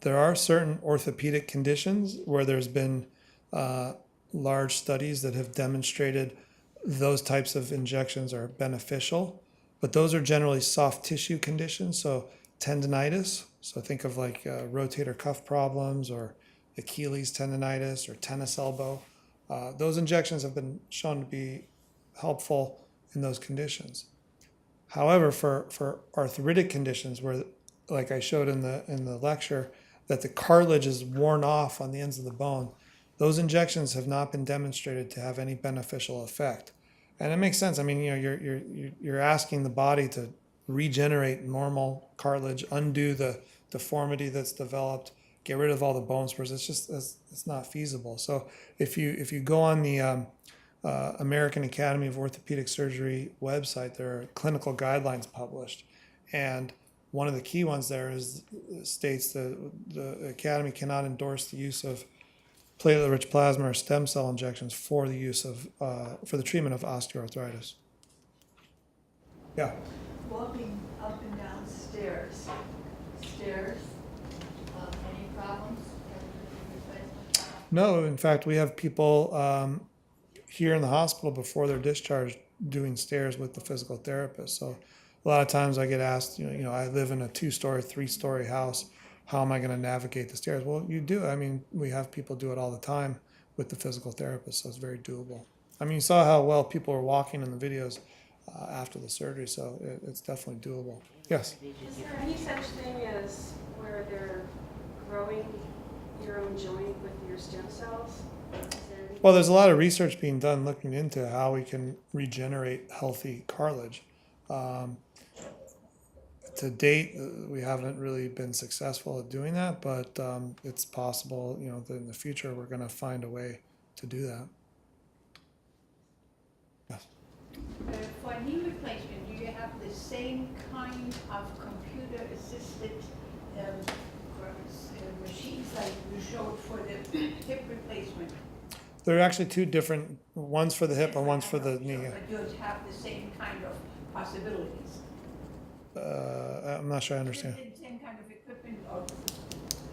Speaker 1: There are certain orthopedic conditions where there's been large studies that have demonstrated those types of injections are beneficial, but those are generally soft tissue conditions. So tendinitis, so think of like rotator cuff problems or Achilles tendinitis or tennis elbow. Those injections have been shown to be helpful in those conditions. However, for arthritic conditions where, like I showed in the lecture, that the cartilage is worn off on the ends of the bone, those injections have not been demonstrated to have any beneficial effect. And it makes sense. I mean, you're asking the body to regenerate normal cartilage, undo the deformity that's developed, get rid of all the bone spurs. It's not feasible. So if you go on the American Academy of Orthopaedic Surgery website, there are clinical guidelines published, and one of the key ones there states that the Academy cannot endorse the use of platelet-rich plasma or stem cell injections for the use of for the treatment of osteoarthritis. Yeah.
Speaker 11: Walking up and down stairs, any problems?
Speaker 1: No, in fact, we have people here in the hospital before they're discharged doing stairs with the physical therapist. So a lot of times I get asked, I live in a 2-story, 3-story house. How am I going to navigate the stairs? Well, you do. I mean, we have people do it all the time with the physical therapist, so it's very doable. I mean, you saw how well people were walking in the videos after the surgery, so it's definitely doable. Yes?
Speaker 12: Is there any such thing as where they're growing your own joint with your stem cells?
Speaker 1: Well, there's a lot of research being done looking into how we can regenerate healthy cartilage. To date, we haven't really been successful at doing that, but it's possible, that in the future we're going to find a way to do that. Yes.
Speaker 7: For knee replacement, do you have the same kind of computer-assisted machines like you showed for the hip replacement?
Speaker 1: There are actually two different, one's for the hip and one's for the knee.
Speaker 7: But do it have the same kind of possibilities?
Speaker 1: I'm not sure I understand.
Speaker 7: The same kind of equipment or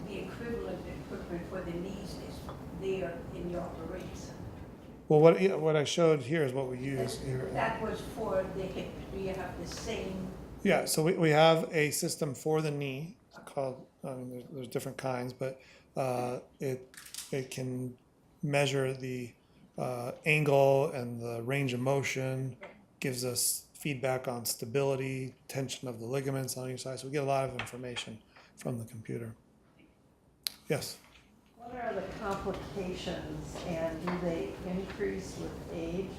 Speaker 7: the equivalent equipment for the knees is there in your operation?
Speaker 1: Well, what I showed here is what we use here.
Speaker 7: That was for the hip. Do you have the same?
Speaker 1: Yeah, so we have a system for the knee called, there's different kinds, but it can measure the angle and the range of motion, gives us feedback on stability, tension of the ligaments on each side. So we get a lot of information from the computer. Yes?
Speaker 9: What are the complications and do they increase with age?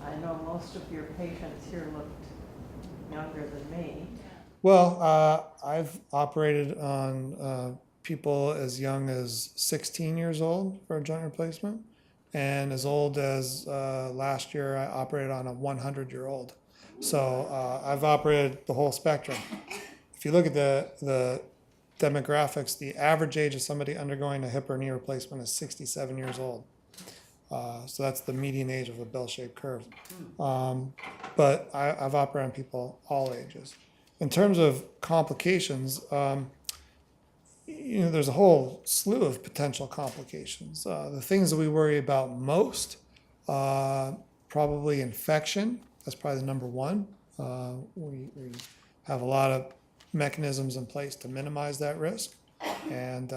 Speaker 9: I know most of your patients here looked younger than me.
Speaker 1: Well, I've operated on people as young as 16 years old for a joint replacement, and as old as last year I operated on a 100-year-old. So I've operated the whole spectrum. If you look at the demographics, the average age of somebody undergoing a hip or knee replacement is 67 years old. So that's the median age of a bell-shaped curve. But I've operated on people all ages. In terms of complications, there's a whole slew of potential complications. The things that we worry about most, probably infection. That's probably the number one. We have a lot of mechanisms in place to minimize that risk. And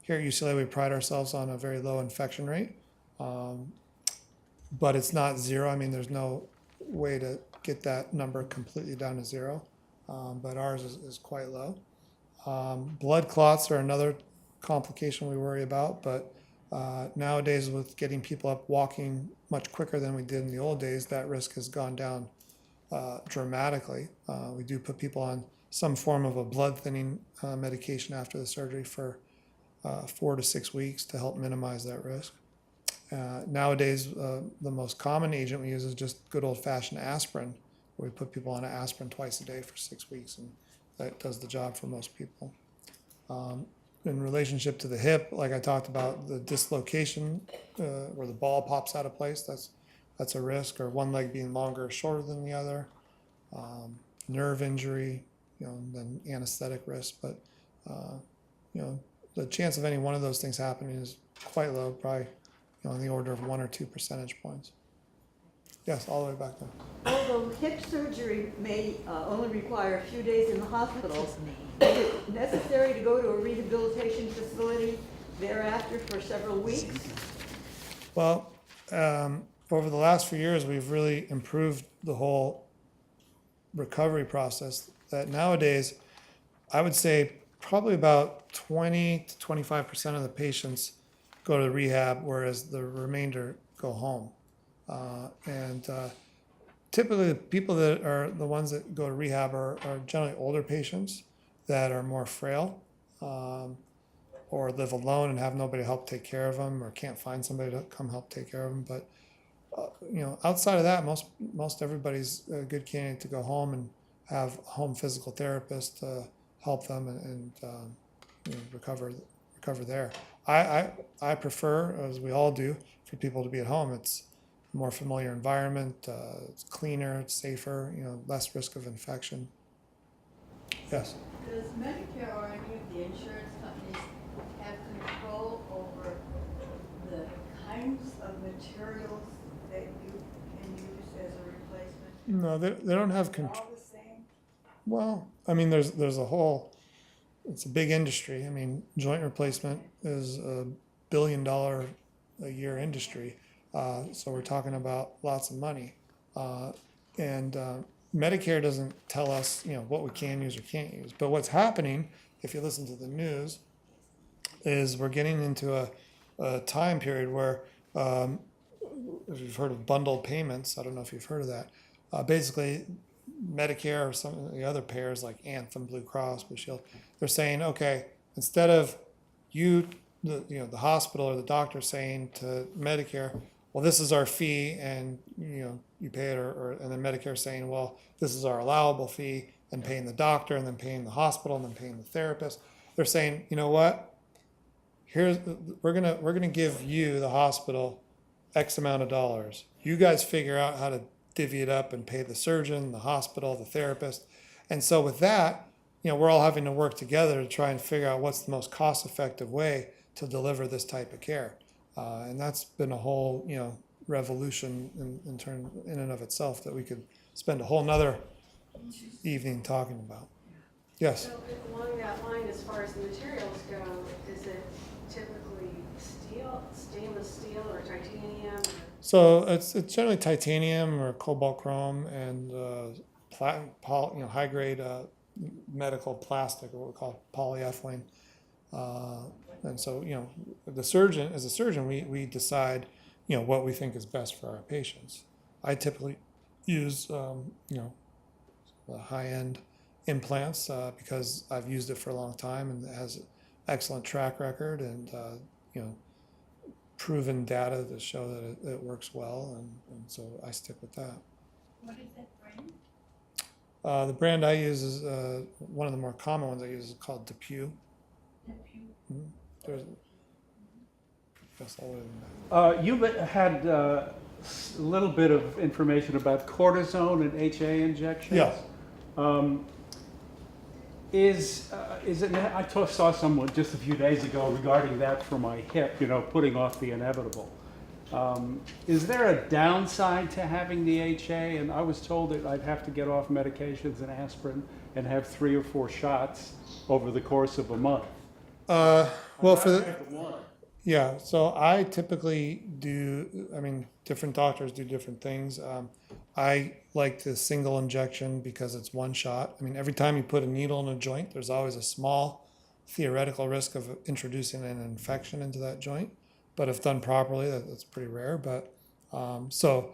Speaker 1: here at UCLA, we pride ourselves on a very low infection rate. But it's not zero. I mean, there's no way to get that number completely down to zero. But ours is quite low. Blood clots are another complication we worry about, but nowadays with getting people up walking much quicker than we did in the old days, that risk has gone down dramatically. We do put people on some form of a blood thinning medication after the surgery for 4 to 6 weeks to help minimize that risk. Nowadays, the most common agent we use is just good old-fashioned aspirin, where we put people on an aspirin twice a day for 6 weeks, and that does the job for most people. In relationship to the hip, like I talked about, the dislocation where the ball pops out of place, that's a risk, or one leg being longer or shorter than the other. Nerve injury, then anesthetic risk, but the chance of any one of those things happening is quite low, probably in the order of 1 or 2 percentage points. Yes, all the way back there.
Speaker 9: Although hip surgery may only require a few days in the hospital, is it necessary to go to a rehabilitation facility thereafter for several weeks?
Speaker 1: Well, over the last few years, we've really improved the whole recovery process. That nowadays, I would say probably about 20 to 25% of the patients go to rehab, whereas the remainder go home. Typically, the people that are the ones that go to rehab are generally older patients that are more frail, or live alone and have nobody to help take care of them, or can't find somebody to come help take care of them. But outside of that, most everybody's a good candidate to go home and have a home physical therapist to help them and recover there. I prefer, as we all do, for people to be at home. It's a more familiar environment, it's cleaner, it's safer, less risk of infection. Yes?
Speaker 11: Does Medicare or any of the insurance companies have control over the kinds of materials that you can use as a replacement?
Speaker 1: No, they don't have
Speaker 11: They're
Speaker 1: control.
Speaker 11: all the same?
Speaker 1: Well, I mean, there's a whole, it's a big industry. I mean, joint replacement is $1 billion a year industry. So we're talking about lots of money. And Medicare doesn't tell us, what we can use or can't use. But what's happening, if you listen to the news, is we're getting into a time period where, if you've heard of bundled payments, I don't know if you've heard of that. Basically, Medicare or some of the other payers like Anthem, Blue Cross, Blue Shield, they're saying, okay, instead of the hospital or the doctor saying to Medicare, well, this is our fee, and you pay it, and then Medicare saying, well, this is our allowable fee, and paying the doctor, and then paying the hospital, and then paying the therapist. They're saying, you know what? We're gonna give you, the hospital, X amount of dollars. You guys figure out how to divvy it up and pay the surgeon, the hospital, the therapist. And so with that, we're all having to work together to try and figure out what's the most cost-effective way to deliver this type of care. And that's been a whole, revolution in and of itself that we could spend a whole nother evening talking about. Yes.
Speaker 12: So along that line, as far as the materials go, is it typically steel, stainless steel, or titanium?
Speaker 1: So it's generally titanium or cobalt chrome and high grade medical plastic, or what we call polyethylene. And so as a surgeon, we decide what we think is best for our patients. I typically use the high end implants because I've used it for a long time and it has excellent track record and proven data to show that it works well, and so I stick with that.
Speaker 11: What is that brand?
Speaker 1: The brand I use is one of the more common ones I use is called DePuy. There's that's all in that.
Speaker 13: You had a little bit of information about cortisone and HA injections.
Speaker 1: Yeah.
Speaker 13: Is it? I saw someone just a few days ago regarding that for my hip. Putting off the inevitable. Is there a downside to having the HA? And I was told that I'd have to get off medications and aspirin and have 3 or 4 shots over the course of a month.
Speaker 1: Yeah, so I typically do, different doctors do different things. I like the single injection because it's one shot. Every time you put a needle in a joint, there's always a small theoretical risk of introducing an infection into that joint. But if done properly, that's pretty rare. But so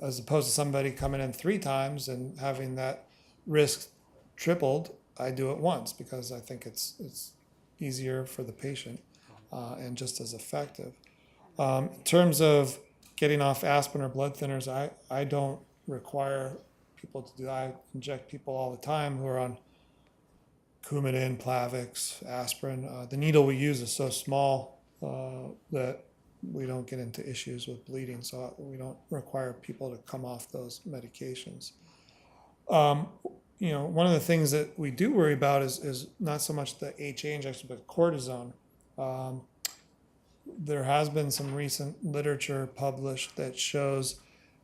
Speaker 1: as opposed to somebody coming in 3 times and having that risk tripled, I do it once because I think it's easier for the patient and just as effective. In terms of getting off aspirin or blood thinners, I don't require people to do that. I inject people all the time who are on Coumadin, Plavix, aspirin. The needle we use is so small that we don't get into issues with bleeding, so we don't require people to come off those medications. One of the things that we do worry about is not so much the HA injection, but cortisone. There has been some recent literature published that shows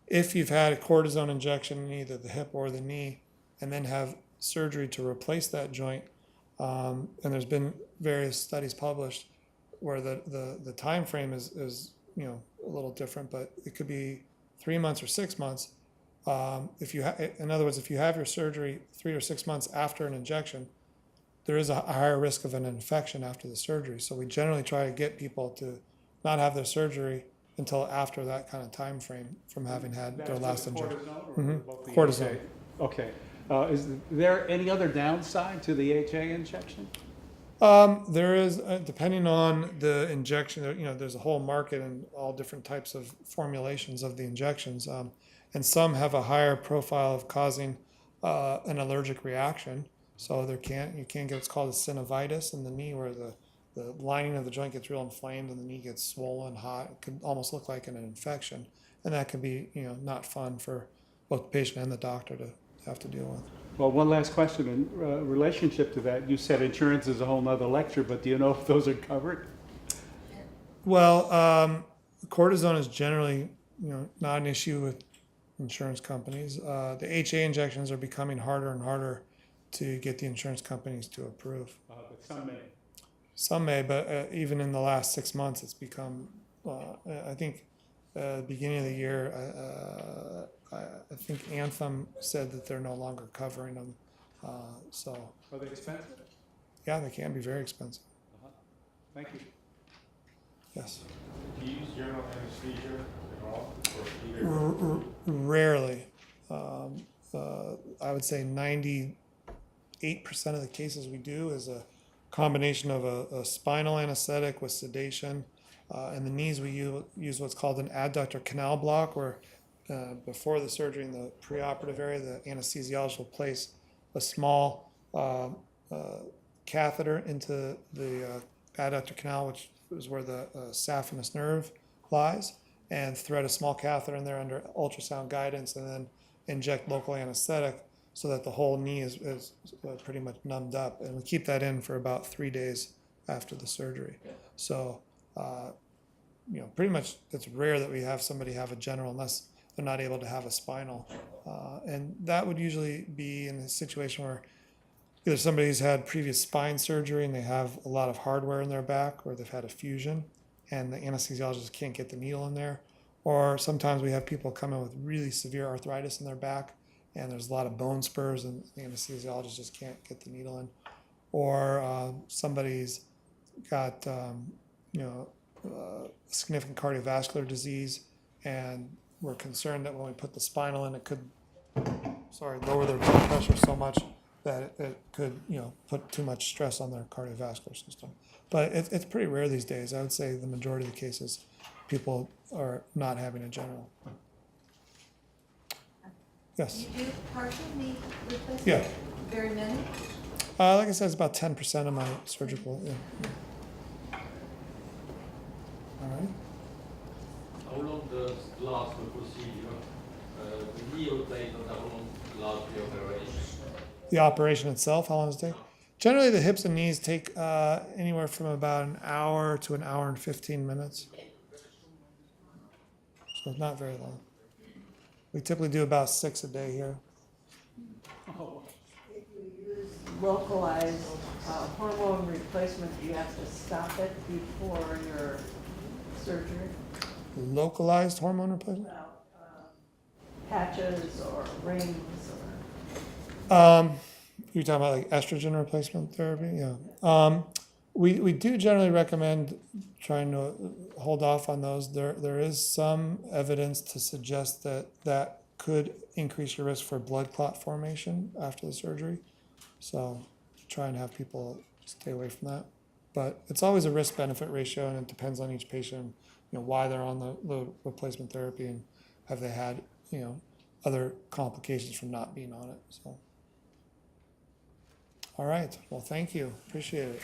Speaker 1: if you've had a cortisone injection in either the hip or the knee and then have surgery to replace that joint, and there's been various studies published where the time frame is a little different, but it could be 3 months or 6 months. In other words, if you have your surgery 3 or 6 months after an injection, there is a higher risk of an infection after the surgery. So we generally try to get people to not have their surgery until after that kind of time frame from having had their last injection. Cortisone.
Speaker 13: Okay. Is there any other downside to the HA injection?
Speaker 1: There is, depending on the injection, there's a whole market and all different types of formulations of the injections. And some have a higher profile of causing an allergic reaction. So you can get what's called a synovitis in the knee, where the lining of the joint gets real inflamed and the knee gets swollen, hot. It could almost look like an infection. And that can be, not fun for both the patient and the doctor to have to deal with.
Speaker 13: Well, one last question in relationship to that. You said insurance is a whole nother lecture, but do you know if those are covered?
Speaker 1: Well, cortisone is generally not an issue with insurance companies. The HA injections are becoming harder and harder to get the insurance companies to approve.
Speaker 13: But some may.
Speaker 1: Some may, but even in the last 6 months, it's become, I think, beginning of the year, I think Anthem said that they're no longer covering them. So,
Speaker 13: Are they expensive?
Speaker 1: yeah, they can be very expensive.
Speaker 13: Thank you.
Speaker 1: Yes.
Speaker 10: Do you use general anesthesia at all? Or either?
Speaker 1: Rarely. I would say 98% of the cases we do is a combination of a spinal anesthetic with sedation. In the knees, we use what's called an adductor canal block, where before the surgery in the preoperative area, the anesthesiologist will place a small catheter into the adductor canal, which is where the saphenous nerve lies, and thread a small catheter in there under ultrasound guidance, and then inject local anesthetic so that the whole knee is pretty much numbed up. And we keep that in for about 3 days after the surgery. So, pretty much it's rare that we have somebody have a general unless they're not able to have a spinal. And that would usually be in a situation where either somebody's had previous spine surgery and they have a lot of hardware in their back, or they've had a fusion and the anesthesiologist can't get the needle in there. Or sometimes we have people come in with really severe arthritis in their back and there's a lot of bone spurs and the anesthesiologist just can't get the needle in. Or somebody's got, significant cardiovascular disease, and we're concerned that when we put the spinal in, it could, lower their blood pressure so much that it could, put too much stress on their cardiovascular system. But it's pretty rare these days. I would say the majority of the cases, people are not having a general. Yes.
Speaker 11: You do partial knee replacement?
Speaker 1: Yeah.
Speaker 11: Very many?
Speaker 1: Like I said, it's about 10% of my surgical. Yeah. All right.
Speaker 10: How long does last the procedure? The knee replacement, how long lasts the operation?
Speaker 1: The operation itself, how long does it take? Generally, the hips and knees take anywhere from about an hour to an hour and 15 minutes. So it's not very long. We typically do about 6 a day here.
Speaker 9: If you use localized hormone replacement, do you have to stop it before your surgery?
Speaker 1: Localized hormone replacement?
Speaker 9: Patches or rings or?
Speaker 1: You're talking about like estrogen replacement therapy? Yeah. We do generally recommend trying to hold off on those. There is some evidence to suggest that could increase your risk for blood clot formation after the surgery. So try and have people stay away from that. But it's always a risk-benefit ratio, and it depends on each patient, why they're on the replacement therapy and have they had, other complications from not being on it. So, all right. Well, thank you. Appreciate it.